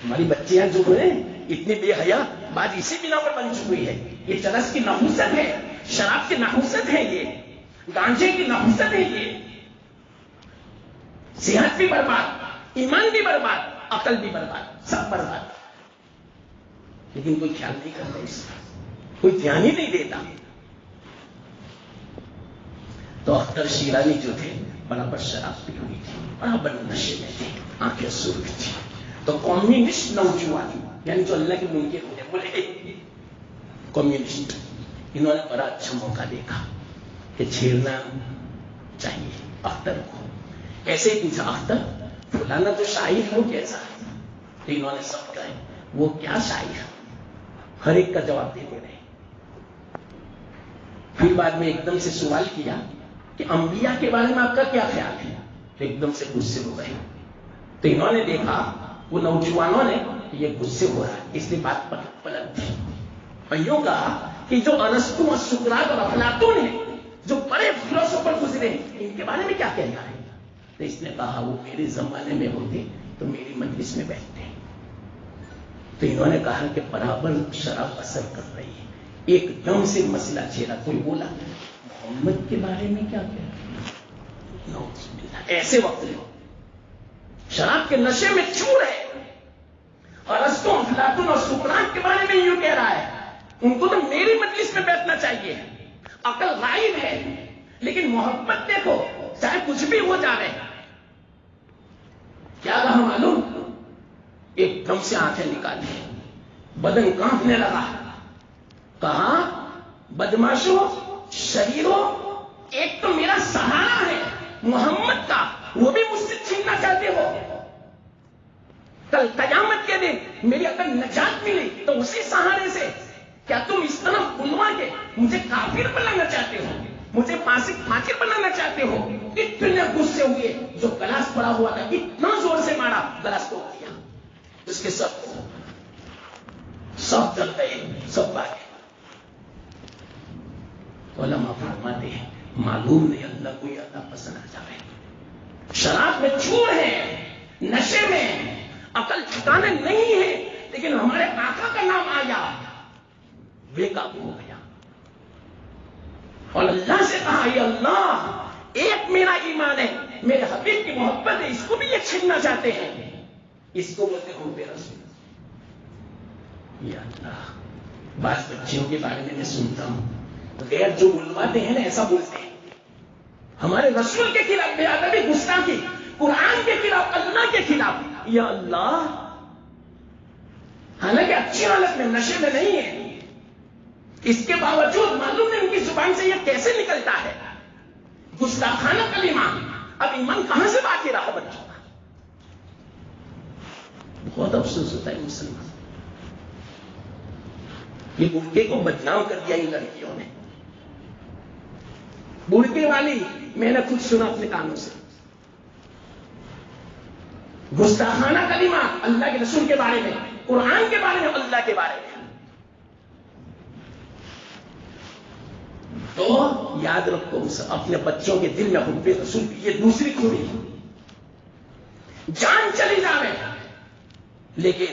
ہماری بچیاں جو ہیں اتنی بے حیا، بات اسی بنا پر بن چکی ہے. یہ چرس کی نحوست ہے، شراب کی نحوست ہے، یہ گانجے کی نحوست ہے. یہ صحت بھی برباد، ایمان بھی برباد، عقل بھی برباد، سب برباد. لیکن کوئی خیال نہیں کرتا، اس کا کوئی دھیان ہی نہیں دیتا. تو اختر شیرازی جو تھے برابر شراب پی ہوئی تھی، برابر نشے میں تھے، آنکھیں سرخ تھی. تو کمیونسٹ نوجوان، یعنی جو اللہ کے منکر ہوتے، بولے کمیونسٹ، انہوں نے بڑا اچھا موقع دیکھا کہ چھیڑنا چاہیے اختر کو. ایسے ہی پوچھا، اختر فلانا تو شاعر ہے، وہ کیسا ہے؟ تو انہوں نے سب کہا وہ کیا شاعر ہے، ہر ایک کا جواب دیتے رہے. پھر بعد میں ایک دم سے سوال کیا کہ انبیاء کے بارے میں آپ کا کیا خیال ہے؟ تو ایک دم سے غصے ہو گئے. تو انہوں نے دیکھا وہ نوجوانوں نے یہ غصے ہو رہا ہے، اس لیے بات پلٹ دی. یوں کہا کہ جو ارسطو اور سقراط اور افلاطون ہیں، جو بڑے فلسفر گزرے ہیں، ان کے بارے میں کیا کہنا ہے؟ تو اس نے کہا وہ میرے زمانے میں ہوتے تو میری مجلس میں بیٹھتے. تو انہوں نے کہا کہ برابر شراب اثر کر رہی ہے. ایک دم سے مسئلہ چھیڑا. کوئی بولا محمد کے بارے میں کیا کہنا؟ ایسے وقت شراب کے نشے میں چور ہے، اور ارسطو افلاطون اور سقراط کے بارے میں یوں کہہ رہا ہے، ان کو تو میری مجلس میں بیٹھنا چاہیے. عقل غائب ہے، لیکن محبت دیکھو، چاہے کچھ بھی ہو جائے. کیا کہا معلوم؟ ایک دم سے آنکھیں نکالی، بدن کانپنے لگا. کہا بدماشو، شریرو، ایک تو میرا سہارا ہے محمد کا، وہ بھی مجھ سے چھیننا چاہتے ہو. کل قیامت کے دن میری اگر نجات ملی تو اسی سہارے سے. کیا تم اس طرح بلوا کے مجھے کافر بنانا چاہتے ہو، مجھے فاسق فاجر بنانا چاہتے ہو؟ اتنے غصے ہوئے، جو گلاس پڑا ہوا تھا اتنا زور سے مارا، گلاس توڑ دیا. اس کے سب جل گئے، سب بھاگے. علماء فرماتے ہیں معلوم نہیں اللہ کو یہ عطا پسند آ جائے. شراب میں چور ہے، نشے میں عقل ٹھکانے نہیں ہے، لیکن ہمارے آقا کا نام آیا، بے قابو ہو گیا. اور اللہ سے کہا یہ اللہ، ایک میرا ایمان ہے، میرے حبیب کی محبت ہے، اس کو بھی یہ چھیننا چاہتے ہیں. اس کو بولتے ہو بے رسول. یا اللہ، بعض بچیوں کے بارے میں سنتا ہوں، غیر جو بلواتے ہیں نا ایسا بولتے ہیں، ہمارے رسول کے خلاف بے ادبی، گستاخی، قرآن کے خلاف، اللہ کے خلاف. یا اللہ، حالانکہ اچھی حالت میں نشے میں نہیں ہے، اس کے باوجود معلوم نہیں ان کی زبان سے یہ کیسے نکلتا ہے گستاخانہ کلمہ. اب ایمان کہاں سے باقی رہا بچوں کا؟ بہت افسوس ہوتا ہے مسلمان. یہ برقعے کو بدنام کر دیا ان لڑکیوں نے. برقعے والی میں نے خود سنا اپنے کانوں سے. گستاخانہ کلمہ اللہ کے رسول کے بارے میں، قرآن کے بارے میں، اللہ کے بارے میں. تو یاد رکھو اپنے بچوں کے دل میں حب رسول کی یہ دوسری خوبی ہے. جان چلی جاوے لیکن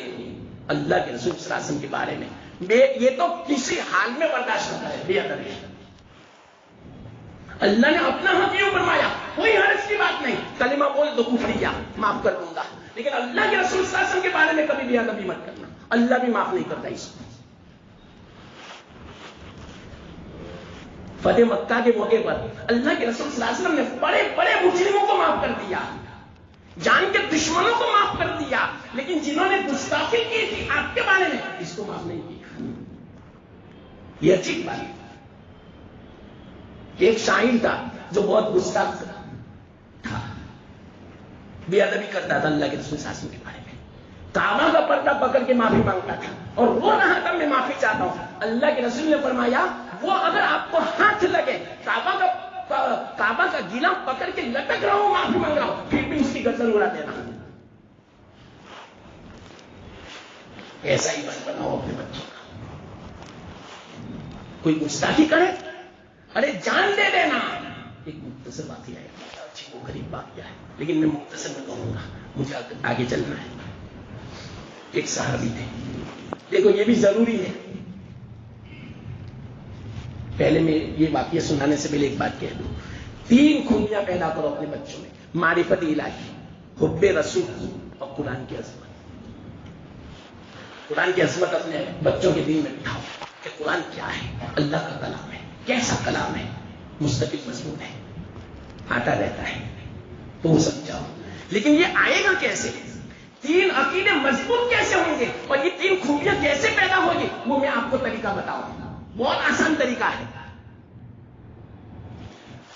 اللہ کے رسول صلی اللہ علیہ وسلم کے بارے میں یہ تو کسی حال میں برداشت کرتا ہے بے ادبی. اللہ نے اپنا حق یوں فرمایا، کوئی حرج کی بات نہیں، کلمہ بول دو کفریہ معاف کر دوں گا، لیکن اللہ کے رسول صلی اللہ علیہ وسلم کے بارے میں کبھی بے ادبی مت کرنا، اللہ بھی معاف نہیں کرتا. اس کو فتح مکہ کے موقع پر اللہ کے رسول صلی اللہ علیہ وسلم نے بڑے بڑے مجرموں کو معاف کر دیا، جان کے دشمنوں کو معاف کر دیا، لیکن جنہوں نے گستاخی کی تھی آپ کے بارے میں اس کو معاف نہیں کیا. یہ عجیب بات ہے. ایک شاعر تھا جو بہت گستاخ تھا، بے ادبی کرتا تھا اللہ کے رسول صلی اللہ علیہ وسلم کے بارے میں، کعبہ کا پردہ پکڑ کے معافی مانگتا تھا اور رو رہا تھا میں معافی چاہتا ہوں. اللہ کے رسول نے فرمایا وہ اگر آپ کو ہاتھ لگے کعبہ کا گیلا پکڑ کے لٹک رہا ہوں معافی مانگ رہا ہوں، پھر بھی اس کی گردن اڑا دینا. ایسا ہی بن بناؤ اپنے بچوں کا. کوئی گستاخی کرے ارے جان دے دینا. ایک مختصر بات ہے، اچھی وہ غریب بات کیا ہے لیکن میں مختصر میں کہوں گا، مجھے آگے چلنا ہے. ایک صحابی تھے، دیکھو یہ بھی ضروری ہے. پہلے میں یہ واقعہ سنانے سے پہلے ایک بات کہہ دوں. 3 خوبیاں پیدا کرو اپنے بچوں میں، معرفت الہی، حب رسول اور قرآن کی عظمت. قرآن کی عظمت اپنے بچوں کے دل میں بٹھاؤ کہ قرآن کیا ہے، اللہ کا کلام ہے، کیسا کلام ہے، مستقل مضمون ہے، آتا رہتا ہے تو وہ سمجھاؤ. لیکن یہ آئے گا کیسے؟ 3 عقیدے مضبوط کیسے ہوں گے اور یہ 3 خوبیاں کیسے پیدا ہوگی وہ میں آپ کو طریقہ بتاؤں. بہت آسان طریقہ ہے.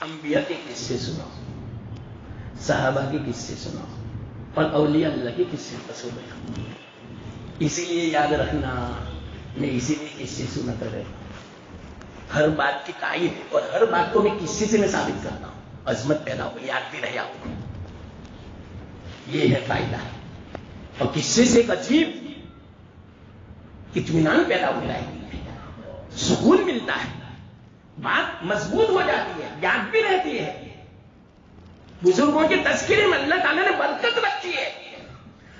انبیاء کے قصے سناؤ، صحابہ کے قصے سناؤ اور اولیاء اللہ کے قصے پسو بیان. اسی لیے یاد رکھنا میں اسی لیے قصے سناتا رہتا ہوں. ہر بات کی تائید اور ہر بات کو میں قصے سے میں ثابت کرتا ہوں. عظمت پیدا ہو، یاد بھی رہے آپ کو. یہ ہے فائدہ. اور قصے سے ایک عجیب اطمینان پیدا ہو رہا ہے، سکون ملتا ہے، بات مضبوط ہو جاتی ہے، یاد بھی رہتی ہے. بزرگوں کے تذکرے میں اللہ تعالیٰ نے برکت رکھی ہے.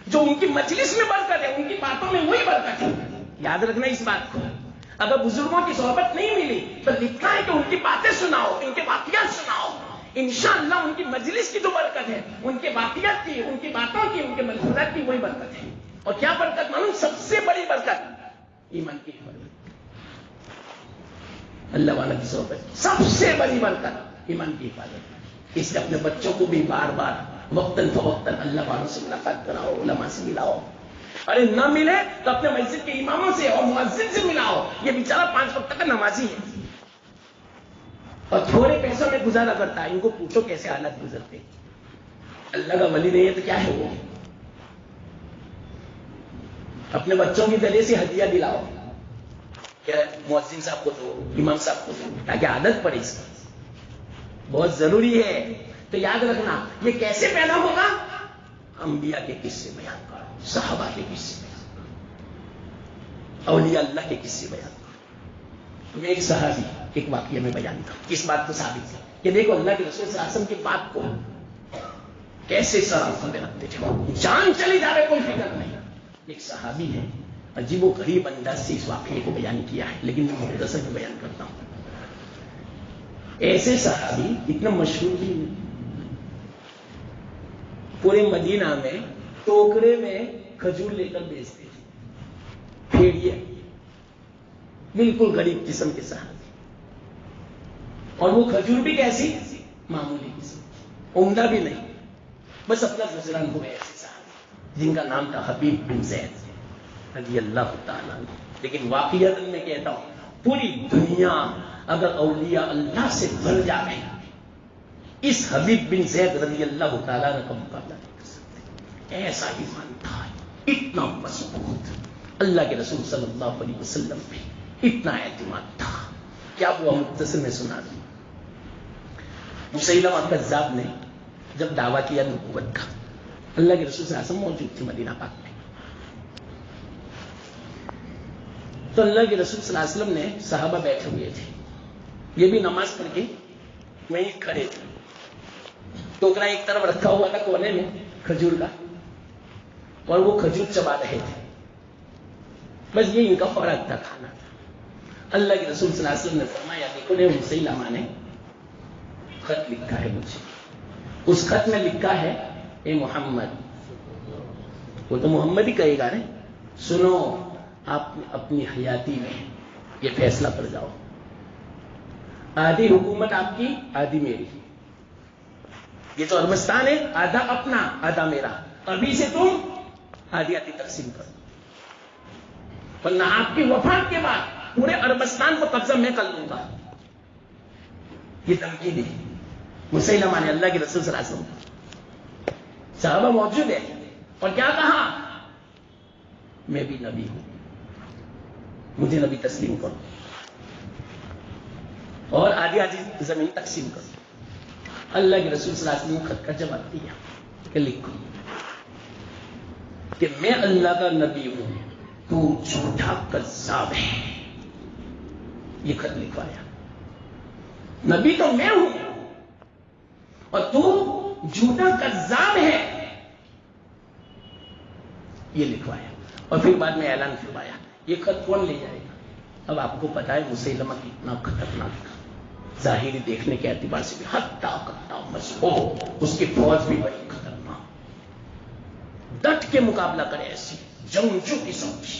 جو ان کی مجلس میں برکت ہے ان کی باتوں میں وہی برکت ہے. یاد رکھنا اس بات کو. اگر بزرگوں کی صحبت نہیں ملی تو لکھا ہے کہ ان کی باتیں سناؤ، ان کے واقعات سناؤ، انشاءاللہ ان کی مجلس کی جو برکت ہے، ان کے واقعات کی، ان کی باتوں کی، ان کے ملفوظات کی وہی برکت ہے. اور کیا برکت معلوم؟ سب سے بڑی برکت ایمان کی حفاظت. اللہ والا کی صحبت سب سے بڑی برکت ایمان کی حفاظت. اس لیے اپنے بچوں کو بھی بار بار وقتاً فوقتاً اللہ والوں سے ملاقات کراؤ، علماء سے ملاؤ. ارے نہ ملے تو اپنے مسجد کے اماموں سے اور مؤذن سے ملاؤ. یہ بیچارہ 5 وقت کا نمازی ہے اور تھوڑے پیسوں میں گزارا کرتا ہے. ان کو پوچھو کیسے حالات گزرتے. اللہ کا ولی نہیں ہے تو کیا ہے وہ. اپنے بچوں کی ذریعے سے ہدیہ دلاؤ، کیا مؤذن صاحب کو دو، امام صاحب کو دو، تاکہ عادت پڑے. اس کی بہت ضروری ہے. تو یاد رکھنا یہ کیسے پیدا ہوگا؟ انبیاء کے قصے بیان کرو، صحابہ کے قصے بیان کرو، اولیاء اللہ کے قصے بیان کرو. میں ایک صحابی ایک واقعہ میں بیان کروں اس بات کو ثابت ہے کہ دیکھو اللہ کے رسول صلی اللہ علیہ وسلم کی بات کو کیسے سراغ میں رکھتے تھے. جان چلی جا رہے کوئی فکر نہیں. ایک صحابی ہے، عجیب و غریب انداز سے اس واقعے کو بیان کیا ہے لیکن میں مختصر میں بیان کرتا ہوں. ایسے صحابی اتنا مشہور بھی نہیں، پورے مدینہ میں ٹوکرے میں کھجور لے کر بیچتے تھے. پھیڑیے بالکل غریب قسم کے صحابی. اور وہ کھجور بھی کیسی؟ معمولی قسم، عمدہ بھی نہیں، بس اپنا گزران ہوئے. ایسے صحابی جن کا نام تھا حبیب بن زید رضی اللہ تعالیٰ عنہ. لیکن واقعات میں کہتا ہوں پوری دنیا اگر اولیاء اللہ سے بھر جائے اس حبیب بن زید رضی اللہ تعالیٰ عنہ کا مقابلہ نہیں کر سکتے. ایسا ایمان تھا، اتنا مضبوط. اللہ کے رسول صلی اللہ علیہ وسلم پہ اتنا اعتماد تھا. کیا وہ مختصر میں سنا دوں. مسیلمہ کذاب نے جب دعویٰ کیا نبوت کا، اللہ کے رسول صلی اللہ علیہ وسلم موجود تھے مدینہ پاک میں، تو اللہ کے رسول صلی اللہ علیہ وسلم نے صحابہ بیٹھے ہوئے تھے، یہ بھی نماز پڑھ کے وہیں کھڑے تھے، ٹوکرا ایک طرف رکھا ہوا تھا کونے میں کھجور کا، اور وہ کھجور چبا رہے تھے، بس یہ ان کا خوراک تھا، کھانا تھا۔ اللہ کے رسول صلی اللہ علیہ وسلم نے فرمایا دیکھو نے مسیلمہ نے خط لکھا ہے مجھے، اس خط میں لکھا ہے اے محمد، وہ تو محمد ہی کہے گا نا، سنو آپ اپنی حیاتی میں یہ فیصلہ کر جاؤ، آدھی حکومت آپ کی آدھی میری، یہ جو ارمستان ہے آدھا اپنا آدھا میرا، ابھی سے تم آدھی آدھی تقسیم کرو، ورنہ آپ کی وفات کے بعد پورے ارمستان کو قبضہ میں کر لوں گا۔ یہ دھمکی دی مسیلمہ نے اللہ کے رسول صلی اللہ علیہ وسلم، صحابہ موجود ہے، اور کیا کہا، میں بھی نبی ہوں، مجھے نبی تسلیم کرو اور آدھی آدھی زمین تقسیم کرو۔ اللہ کے رسول صلی اللہ علیہ وسلم نے خط کا جواب دیا کہ لکھو کہ میں اللہ کا نبی ہوں، تو جھوٹا کذاب ہے، یہ خط لکھوایا، نبی تو میں ہوں اور تو جھوٹا کذاب ہے، یہ لکھوایا، اور پھر بعد میں اعلان فرمایا یہ خط کون لے جائے گا؟ اب آپ کو پتا ہے مسیلمہ کتنا خطرناک تھا، ظاہری دیکھنے کے اعتبار سے بھی ہتھا کٹا مضبوط، اس کی فوج بھی بڑی خطرناک، ڈٹ کے مقابلہ کرے، ایسی جنگجو قسم کی،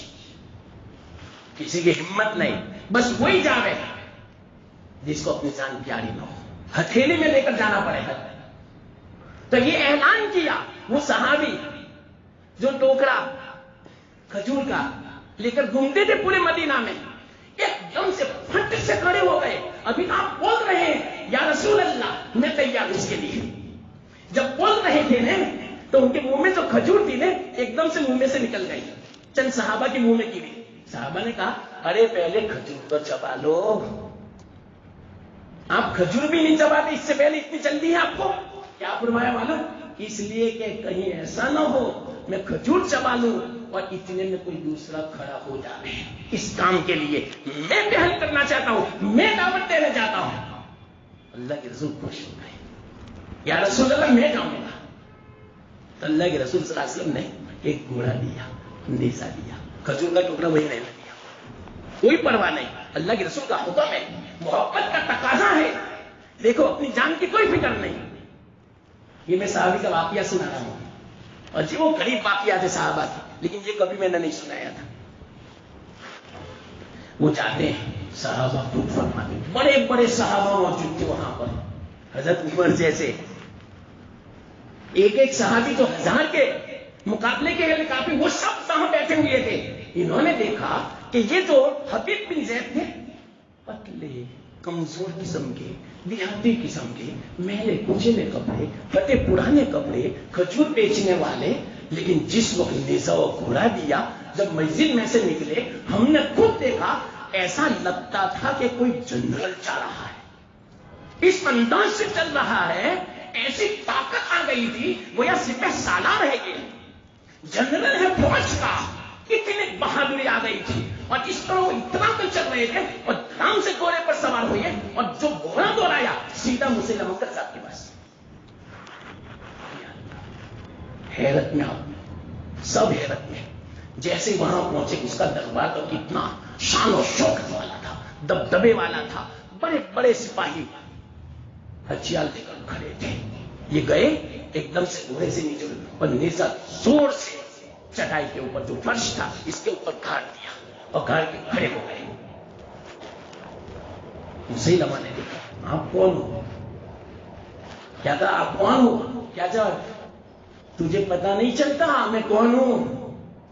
کسی کی ہمت نہیں، بس وہی جاوے جس کو اپنی جان پیاری نہ ہو، ہتھیلی میں لے کر جانا پڑے گا۔ تو یہ اعلان کیا، وہ صحابی جو ٹوکرا کھجور کا لے کر گھومتے تھے پورے مدینہ میں، ایک دم سے پھٹ سے کھڑے ہو گئے، ابھی آپ بول رہے ہیں یا رسول اللہ میں تیار اس کے لیے، جب بول رہے تھے نا تو ان کے منہ میں جو کھجور تھی نا ایک دم سے منہ میں سے نکل گئی، چند صحابہ کے منہ میں گری، صحابہ نے کہا ارے پہلے کھجور تو چبا لو، آپ کھجور بھی نہیں چباتے، اس سے پہلے اتنی جلدی ہے آپ کو؟ کیا فرمایا معلوم؟ اس لیے کہ کہیں ایسا نہ ہو میں کھجور چبا لوں اور اتنے میں کوئی دوسرا کھڑا ہو جائے، اس کام کے لیے میں پہل کرنا چاہتا ہوں، میں دعوت دینا چاہتا ہوں۔ اللہ کے رسول خوش ہو گئے، یا رسول اللہ میں جاؤں گا۔ تو اللہ کے رسول صلی اللہ علیہ وسلم نے ایک گھوڑا دیا، نیزا دیا، کھجور کا ٹکڑا وہی رہنے دیا، کوئی پرواہ نہیں، اللہ کے رسول کا حکم ہے، محبت کا تقاضا ہے، دیکھو اپنی جان کی کوئی فکر نہیں۔ یہ میں صحابی کا واقعہ سنا رہا ہوں، اور جی وہ قریب واقعات ہے صحابہ کی، لیکن یہ کبھی میں نے نہیں سنایا تھا۔ وہ جاتے ہیں، صحابہ خود فرماتے ہیں، بڑے بڑے صحابہ موجود تھے وہاں پر، حضرت عمر جیسے، ایک ایک صحابی جو 1000 کے مقابلے کے لیے کافی، وہ سب وہاں بیٹھے ہوئے تھے۔ انہوں نے دیکھا کہ یہ جو حبیب بن زید تھے، پتلے کمزور قسم کے، دیہاتی قسم کے، میلے کچلے کپڑے، پھٹے پرانے کپڑے، کھجور بیچنے والے، لیکن جس وقت نیزا و گھوڑا دیا، جب مسجد میں سے نکلے ہم نے خود دیکھا، ایسا لگتا تھا کہ کوئی جنرل چل رہا ہے، اس انداز سے چل رہا ہے، ایسی طاقت آ گئی تھی گویا سپہ سالار ہے، یہ جنرل ہے فوج کا، اتنی بہادری آ گئی تھی، اور اس طرح وہ اتنا کر چل رہے تھے، اور آرام سے گھوڑے پر سوار ہوئے، اور جو گھوڑا دوڑایا سیدھا مسیلمہ کذاب کے پاس۔ حیرت میں آپ سب حیرت میں، جیسے وہاں پہنچے اس کا دربار تو کتنا شان و شوکت والا تھا، دبدبے والا تھا، بڑے بڑے سپاہی ہتھیار لے کر کھڑے تھے۔ یہ گئے ایک دم سے گھوڑے سے نیچے اور نیزا زور سے چٹائی کے اوپر جو فرش تھا اس کے اوپر گھاڑ دیا اور گھاڑ کے کھڑے ہو گئے۔ مسیلمہ نے دیکھا آپ کون ہو؟ کیا کہا آپ کون ہو؟ کیا جواب؟ تجھے پتا نہیں چلتا میں کون ہوں؟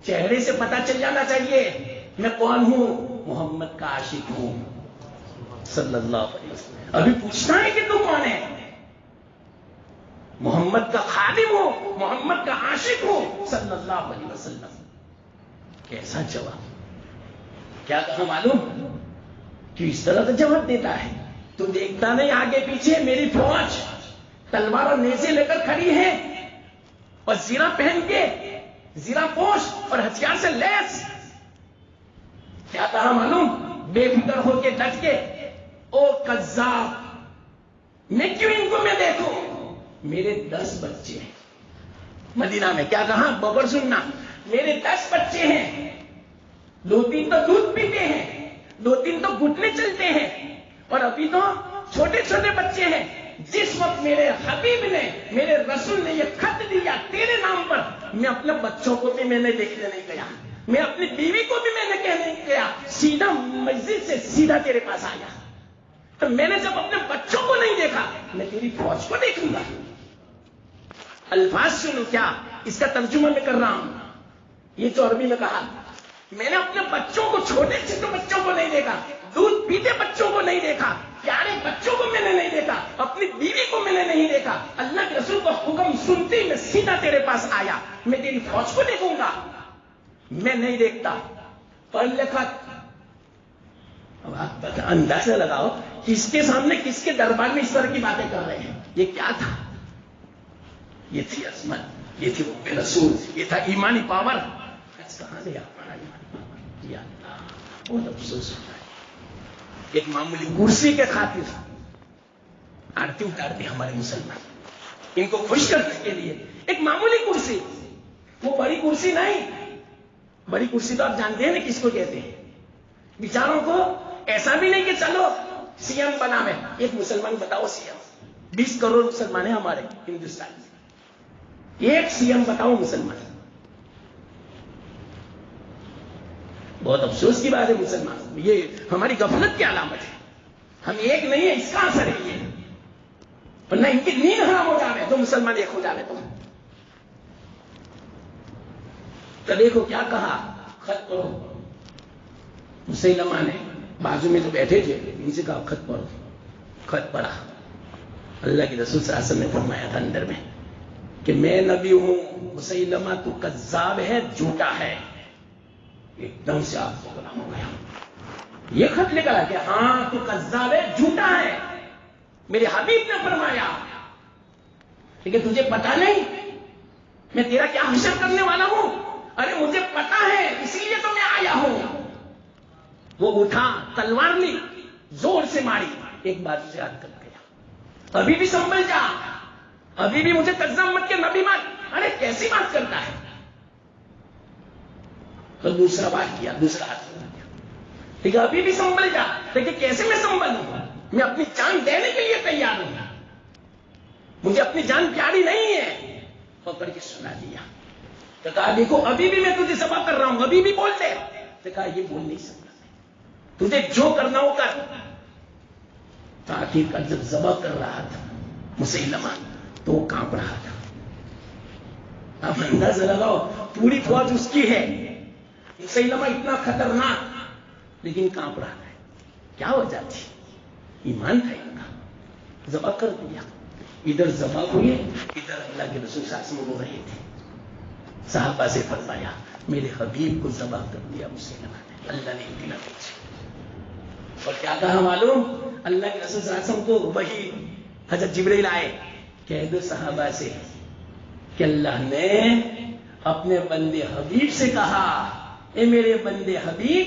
چہرے سے پتا چل جانا چاہیے میں کون ہوں۔ محمد کا عاشق ہوں صلی اللہ علیہ وسلم۔ ابھی پوچھنا ہے کہ تو کون ہے؟ محمد کا خادم ہو، محمد کا عاشق ہو صلی اللہ علیہ وسلم۔ کیسا جواب! کیا کہا معلوم؟ کیوں اس طرح کا جواب دیتا ہے؟ تو دیکھتا نہیں آگے پیچھے میری فوج تلوار اور نیزے لے کر کھڑی ہیں اور زیرہ پہن کے، زیرہ پوش اور ہتھیار سے لیس. کیا کہا معلوم؟ بے فکر ہو کے ڈٹ کے، او کذاب، میں کیوں ان کو میں دیکھوں؟ میرے 10 بچے ہیں. مدینہ میں کیا کہا؟ ببر سننا، میرے 10 بچے ہیں، 2-3 تو دودھ پیتے ہیں، 2-3 تو گھٹنے چلتے ہیں، اور ابھی تو چھوٹے چھوٹے بچے ہیں. جس وقت میرے حبیب نے، میرے رسول نے یہ خط دیا تیرے نام پر، میں اپنے بچوں کو بھی میں نے دیکھنے نہیں گیا، میں اپنی بیوی کو بھی میں نے کہنے نہیں گیا، سیدھا مسجد سے سیدھا تیرے پاس آیا. تو میں نے جب اپنے بچوں کو نہیں دیکھا، میں تیری فوج کو دیکھوں گا. الفاظ سنو، کیا اس کا ترجمہ میں کر رہا ہوں. یہ جو عربی میں کہا، میں نے اپنے بچوں کو، چھوٹے چھوٹے بچوں کو نہیں دیکھا، دودھ پیتے بچوں کو نہیں دیکھا، پیارے بچوں کو میں نے نہیں دیکھا، اپنی بیوی کو میں نے نہیں دیکھا. اللہ کے رسول کا حکم سنتے میں سیدھا تیرے پاس آیا. میں تیری فوج کو دیکھوں گا؟ میں نہیں دیکھتا. پڑھ لکھا. اب آپ اندازہ لگاؤ کس کے سامنے، کس کے دربار میں اس طرح کی باتیں کر رہے ہیں. یہ کیا تھا؟ یہ تھی عظمت، یہ تھی وہ رسول، یہ تھا ایمانی پاور. کہاں گیا ہمارا ایمانی پاور؟ یا اللہ، بہت افسوس ہوتا ہے. ایک معمولی کرسی کے خاطر آرتی اتارتے ہمارے مسلمان، ان کو خوش کرنے کے لیے ایک معمولی کرسی. وہ بڑی کرسی نہیں، بڑی کرسی تو آپ جانتے ہیں نا کس کو کہتے ہیں. بیچاروں کو ایسا بھی نہیں کہ چلو سی ایم بنا میں. ایک مسلمان بتاؤ سی ایم، 20 کروڑ مسلمان ہیں ہمارے ہندوستان میں، ایک سی ایم بتاؤ مسلمان. بہت افسوس کی بات ہے مسلمان، یہ ہماری غفلت کی علامت ہے. ہم ایک نہیں ہے، اس کا اثر ہے یہ. ورنہ ان کی نیند حرام ہو جاوے تو مسلمان ایک ہو جاوے. تو دیکھو کیا کہا، خط پڑھو. مسیلمہ نے بازو میں جو بیٹھے تھے ان سے کہا خط پڑھو. خط پڑھا. اللہ کے رسول صلی اللہ علیہ وسلم نے فرمایا تھا اندر میں کہ میں نبی ہوں، مسیلمہ تو کذاب ہے، جھوٹا ہے. ایک دم سے آپ کو غلام ہو گیا. یہ خط لکھا کہ ہاں تو کذاب ہے، جھوٹا ہے. میرے حبیب نے فرمایا لیکن تجھے پتا نہیں میں تیرا کیا حشر کرنے والا ہوں؟ ارے مجھے پتا ہے، اسی لیے تو میں آیا ہوں. وہ اٹھا، تلوار لی، زور سے ماری. ایک بات سے یاد کر گیا، ابھی بھی سنبھل جا، ابھی بھی مجھے کذاب مت کے، نبی مت. ارے کیسی بات کرتا ہے؟ تو دوسرا بات کیا، دوسرا ہاتھ کیا. ٹھیک ہے، ابھی بھی سنبھل جا. لیکن کیسے میں سنبھلوں؟ میں اپنی جان دینے کے لیے تیار ہوں، مجھے اپنی جان پیاری نہیں ہے. پکڑ کے سنا دیا. تو کہا دیکھو ابھی بھی میں تجھے ذبح کر رہا ہوں، ابھی بھی بول دے. تو کہا یہ بول نہیں سکتا، تجھے جو کرنا ہو کر. تو آخر جب ذبح کر رہا تھا مسیلمہ تو وہ کانپ رہا تھا. اب اندازہ لگاؤ، پوری فوج اس کی ہے، مسیلمہ اتنا خطرناک لیکن کانپ رہا ہے. کیا وجہ تھی؟ ایمان تھا ان کا. ذبح کر دیا. ادھر ذبح ہوئے، ادھر اللہ کے رسول صلی اللہ علیہ وسلم رو رہے تھے. صحابہ سے فرمایا میرے حبیب کو ذبح کر دیا مسیلمہ نے، اللہ نے اتنا پوچھا. اور کیا کہا معلوم؟ اللہ کے رسول صلی اللہ علیہ وسلم کو وہی حضرت جبرائیل آئے، کہہ دو صحابہ سے کہ اللہ نے اپنے بندے حبیب سے کہا، اے میرے بندے حبیب،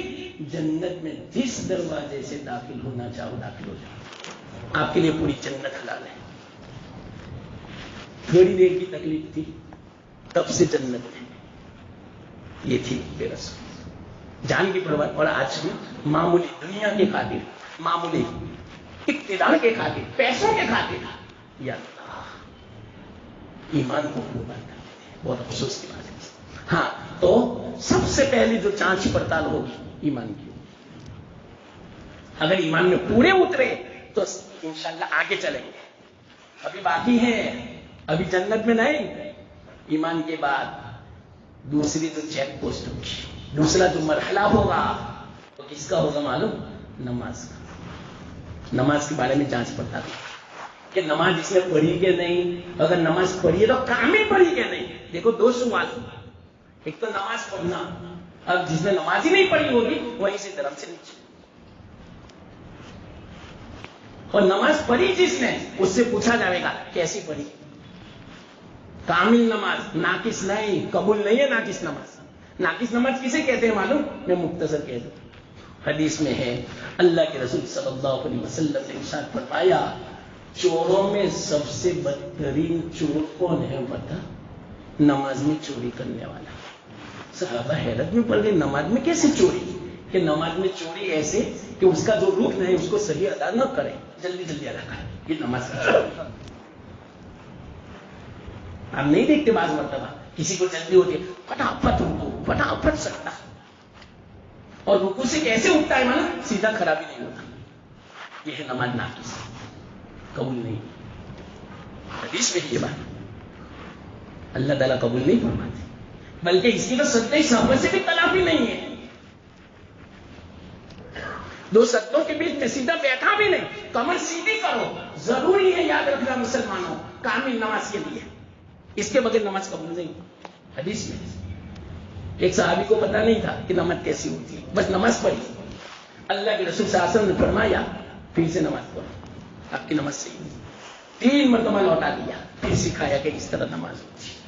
جنت میں جس دروازے سے داخل ہونا چاہو داخل ہو جاؤ، آپ کے لیے پوری جنت حلال ہے. تھوڑی دیر کی تکلیف تھی، تب سے جنت ہے. یہ تھی بے رسول جان کی پرواہ. اور آج بھی معمولی دنیا کے خاطر، معمولی اقتدار کے خاطر، پیسوں کے خاطر، یا اللہ ایمان کو قربان کر دیتے ہیں. بہت افسوس کی بات ہے. ہاں تو سب سے پہلی جو جانچ پڑتال ہوگی ایمان کی. اگر ایمان میں پورے اترے تو انشاءاللہ آگے چلیں گے. ابھی باقی ہے، ابھی جنت میں نہیں. ایمان کے بعد دوسری جو چیک پوسٹ ہوگی، دوسرا جو مرحلہ ہوگا تو کس کا ہوگا معلوم؟ نماز کا. نماز کے بارے میں جانچ پڑتا ہے کہ نماز جس نے پڑھی کہ نہیں. اگر نماز پڑھی ہے تو کامل پڑھی کہ نہیں. دیکھو دو سوال، ایک تو نماز پڑھنا، اب جس نے نماز ہی نہیں پڑھی ہوگی وہیں سے درم سے نیچے. اور نماز پڑھی جس نے اس سے پوچھا جائے گا کیسی پڑھی. کامل نماز، ناقص نہیں، قبول نہیں ہے ناقص نماز. ناقص نماز کسے کہتے ہیں معلوم؟ میں مختصر کہہ دوں. حدیث میں ہے اللہ کے رسول صلی اللہ علیہ وسلم نے ارشاد فرمایا چوروں میں سب سے بدترین چور کون ہے پتہ؟ نماز میں چوری کرنے والا. صحابہ حیرت میں پڑ گئے نماز میں کیسے چوری؟ کہ نماز میں چوری ایسے کہ اس کا جو رکن ہے اس کو صحیح ادا نہ کرے، جلدی جلدی ادا کرے، یہ نماز کا چوری. آپ نہیں دیکھتے بعض مرتبہ کسی کو جلدی ہوتی ہے فٹافٹ رکو فٹافٹ سکتا اور رکو سے کیسے اٹھتا ہے مانا سیدھا کھڑا بھی نہیں ہوتا. یہ ہے نماز ناقص، قبول نہیں. حدیث میں یہ بات اللہ تعالیٰ قبول نہیں فرماتے، بلکہ اس کی تو سجدے سہو سے بھی تلافی نہیں ہے. دو سجدوں کے بیچ میں سیدھا بیٹھا بھی نہیں، کمر سیدھی کرو. ضروری ہے یاد رکھنا مسلمانوں کامل نماز کے لیے، اس کے بغیر نماز قبول نہیں. حدیث میں ایک صحابی کو پتا نہیں تھا کہ نماز کیسی ہوتی ہے، بس نماز پڑھی. اللہ کے رسول صلی اللہ علیہ وسلم نے فرمایا پھر سے نماز پڑھو، آپ کی نماز صحیح نہیں. 3 مرتبہ لوٹا دیا، پھر سکھایا کہ اس طرح نماز ہوتی ہے.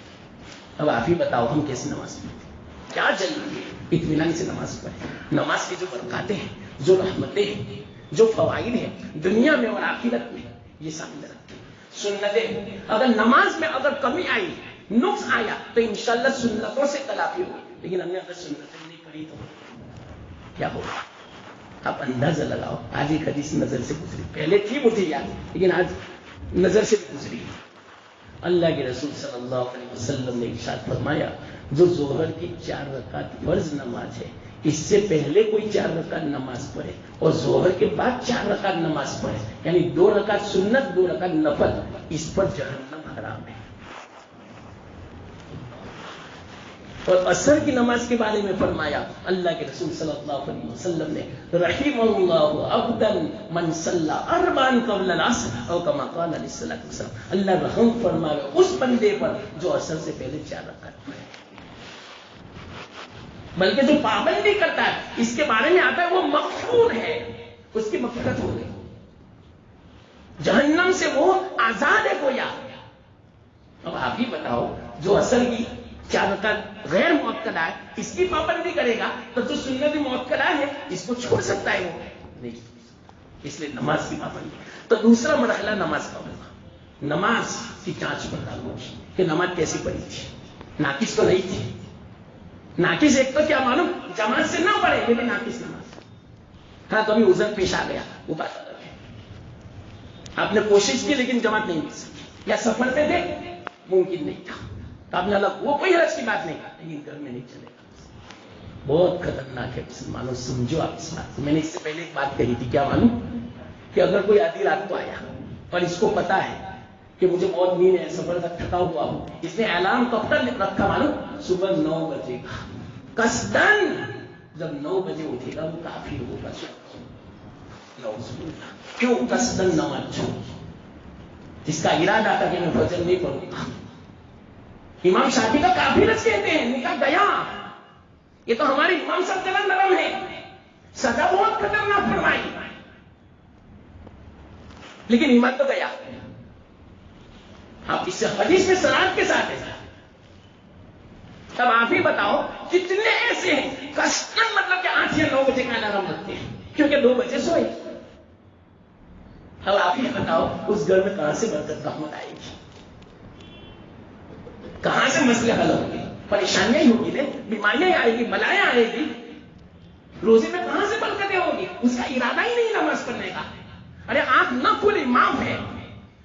اب آپ ہی بتاؤ ہم کیسی نماز پڑھتے ہیں؟ کیا جلدی ہے اطمینان سے نماز پڑھیں. نماز کی جو برکاتیں ہیں، جو رحمتیں ہیں، جو فوائد ہیں دنیا میں اور آخرت میں، یہ سامنے رکھتے ہیں. سنتیں، اگر نماز میں اگر کمی آئی، نقص آیا تو انشاءاللہ سنتوں سے تلافی ہوگی. لیکن ہم نے اگر سنتیں نہیں پڑھی تو کیا ہوگا؟ آپ اندازہ لگاؤ. آج ایک حدیث نظر سے گزری، پہلے تھی مجھے یاد لیکن آج نظر سے بھی گزری. اللہ کے رسول صلی اللہ علیہ وسلم نے ارشاد فرمایا جو ظہر کی 4 رکعت فرض نماز ہے اس سے پہلے کوئی 4 رکعت نماز پڑھے اور ظہر کے بعد 4 رکعت نماز پڑھے، یعنی 2 رکعت سنت 2 رکعت نفل، اس پر جہنم حرام ہے. اور عصر کی نماز کے بارے میں فرمایا اللہ کے رسول صلی اللہ علیہ وسلم نے رحم اللہ عبدا من صلی 4 قبل العصر او کما قال علیہ الصلوۃ والسلام. اللہ رحم فرمائے اس بندے پر جو عصر سے پہلے 4 رکعت پڑھے. بلکہ جو پابندی کرتا ہے اس کے بارے میں آتا ہے وہ مغفور ہے، اس کی مغفرت ہو گئی، جہنم سے وہ آزاد ہے گویا. اب آپ ہی بتاؤ جو عصر کی 4 رکعت غیر مؤکدہ ہے اس کی پابندی کرے گا تو جو سنت مؤکدہ ہے اس کو چھوڑ سکتا ہے وہ نہیں. اس لیے نماز کی پابندی. تو دوسرا مرحلہ نماز کا ہوگا، نماز کی جانچ پڑتال ہوگی کہ نماز کیسی پڑھی تھی، ناقص تو نہیں تھی. ناقص ایک تو کیا معلوم جماعت سے نہ پڑھے لیکن ناقص نماز. ہاں کبھی عذر پیش آ گیا وہ بات الگ ہے، آپ نے کوشش کی لیکن جماعت نہیں مل سکی یا سفر میں تھے ممکن نہیں تھا تو آپ نے الگ، وہ کوئی حرج کی بات نہیں، لیکن گھر میں نہیں چلے گا. بہت خطرناک ہے مسلمانوں، سمجھو آپ اس بات کو. میں نے اس سے پہلے ایک بات کہی تھی، کیا معلوم کہ اگر کوئی آدھی رات کو آیا اور اس کو پتا ہے کہ مجھے بہت نیند ہے، سفر تک تھکا ہوا ہوں، اس نے اعلان کب تک رکھا معلوم؟ صبح 9 بجے کا. قصدن جب 9 بجے اٹھے گا وہ کافر ہوگا. کیوں قصدن نماز چھوڑ؟ جس کا ارادہ تھا کہ میں فجر نہیں پڑھوں گا. امام شافعی کا کافرت کہتے ہیں، نکاح گیا. یہ تو ہمارے امام صاحب ذرا نرم ہے، سزا بہت خطرناک فرمائی لیکن ایمان تو گیا. آپ اس سے حدیث میں سند کے ساتھ ہے. تب آپ ہی بتاؤ کتنے ایسے ہیں قصدن مطلب کہ 8 یا 9 بجے کا الارم رکھتے ہیں کیونکہ 2 بجے سوئے. اب آپ ہی بتاؤ اس گھر میں کہاں سے برکت رحمت آئے گی، کہاں سے مسئلے حل ہوں گے؟ پریشانیاں ہی ہوگی، بیماریاں آئے گی، بلائیں آئے گی، روزے میں کہاں سے برکتیں ہوگی؟ اس کا ارادہ ہی نہیں نماز پڑھنے کا. ارے آنکھ نہ کھلی معاف ہے،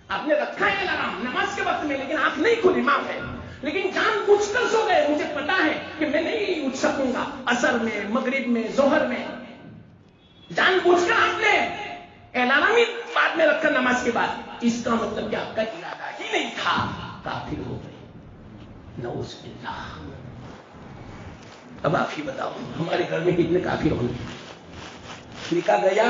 آپ نے رکھا ہے الارم نماز کے وقت میں لیکن آنکھ نہیں کھلی معاف ہے، لیکن جان بوجھ کر سو گئے، مجھے پتا ہے کہ میں نہیں اٹھ سکوں گا عصر میں، مغرب میں، ظہر میں، جان بوجھ کر آپ نے الارم ہی بعد میں رکھا نماز کے بعد، اس کا مطلب کہ آپ کا ارادہ ہی نہیں تھا، کافر ہو گئے. نعوذ باللہ. اب آپ ہی بتاؤ ہمارے گھر میں کتنے کافر ہوں گے؟ نکاح گیا،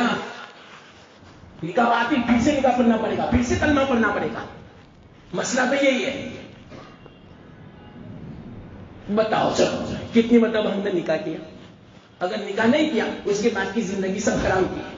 نکاح باطل، پھر سے نکاح پڑھنا پڑے گا، پھر سے کلمہ پڑھنا پڑے گا. مسئلہ تو یہی ہے. بتاؤ چلو کتنی مرتبہ ہم نے نکاح کیا؟ اگر نکاح نہیں کیا اس کے بعد کی زندگی سب حرام کی ہے.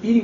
3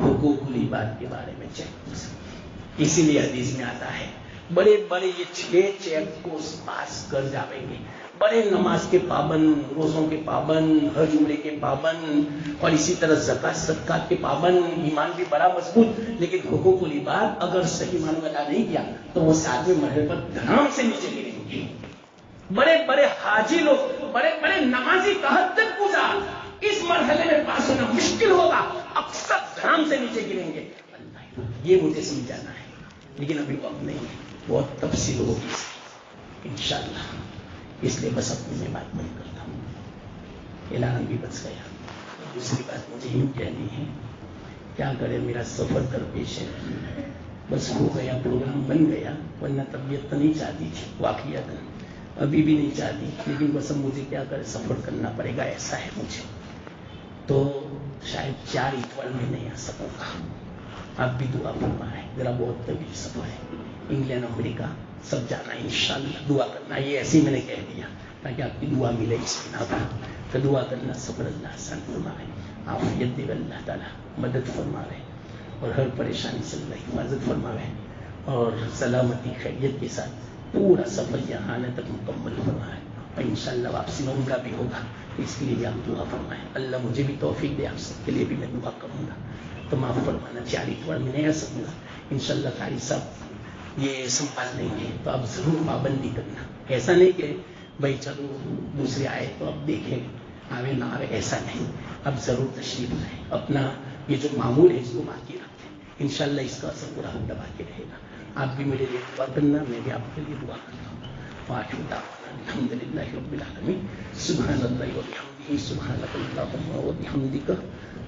حقوق العباد کے بارے میں چیک کر سکتے. اسی لیے حدیث میں آتا ہے بڑے بڑے یہ 6 چیک کو پاس کر جاویں گے. بڑے نماز کے پابند، روزوں کے پابند، حج عمرے کے پابند، اور اسی طرح زکات صدقات کے پابند، ایمان بھی بڑا مضبوط، لیکن حقوق العباد اگر صحیح معنوں میں ادا نہیں کیا تو وہ 7ویں مرحلے پر دھڑام سے نیچے گریں گے. بڑے بڑے حاجی لوگ، بڑے بڑے نمازی تہجد گزار اس مرحلے میں پاس ہونا مشکل ہوگا، اکثر دھڑام سے نیچے گریں گے. یہ مجھے سمجھانا ہے، لیکن ابھی وقت نہیں ہے، بہت تفصیل ہوگی انشاءاللہ. اس لیے بس اپنی میں بات بند کرتا ہوں. اعلان بھی بچ گیا. دوسری بات مجھے یوں کہنی ہے، کیا کرے میرا سفر درپیش ہے. بس ہو گیا، پروگرام بن گیا، ورنہ طبیعت تو نہیں چاہتی تھی واقعات، ابھی بھی نہیں چاہتی، لیکن بس اب مجھے کیا کرے، سفر کرنا پڑے گا، ایسا ہے مجھے. تو شاید 4 اتوار میں نہیں آ سکوں گا. آپ بھی دعا فرمائیں، ذرا بہت طویل سفر ہے، انگلینڈ امریکہ سب جانا ہے، انشاءاللہ دعا کرنا. یہ ایسے ہی میں نے کہہ دیا تاکہ آپ کی دعا ملے اس بنا پر. تو دعا کرنا، سفر اللہ آسان فرمائے، عافیت دے اللہ تعالیٰ، مدد فرمائے، اور ہر پریشانی سے اللہ حفاظت فرمائے، اور سلامتی خیریت کے ساتھ پورا سفر یہاں آنے تک مکمل فرمائے. اور انشاءاللہ واپسی میں عمرہ بھی ہوگا، اس کے لیے بھی آپ دعا فرمائیں. اللہ مجھے بھی توفیق دے، آپ سب کے لیے بھی میں دعا کروں گا. تو معاف فرمانا، 4 اتوار میں نہیں آ سکوں گا. انشاءاللہ قاری صاحب یہ سنبھال لیں گے، تو آپ ضرور پابندی کرنا. ایسا نہیں کہ بھائی چلو دوسرے آئے تو اب دیکھیں آوے نہ آوے، ایسا نہیں. اب ضرور تشریف لائیں، اپنا یہ جو معمول ہے اس کو باقی رکھیں. انشاءاللہ اس کا اثر پورا ہم دبا کے رہے گا. آپ بھی میرے لیے دعا کرنا، میں بھی آپ کے لیے دعا کرتا ہوں. وآخر دعوانا الحمدللہ رب العالمین. سبحان اللہ وبحمدہ، سبحانک اللہم وبحمدک،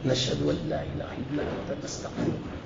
نشہد ان لا الہ الا انت، نستغفرک.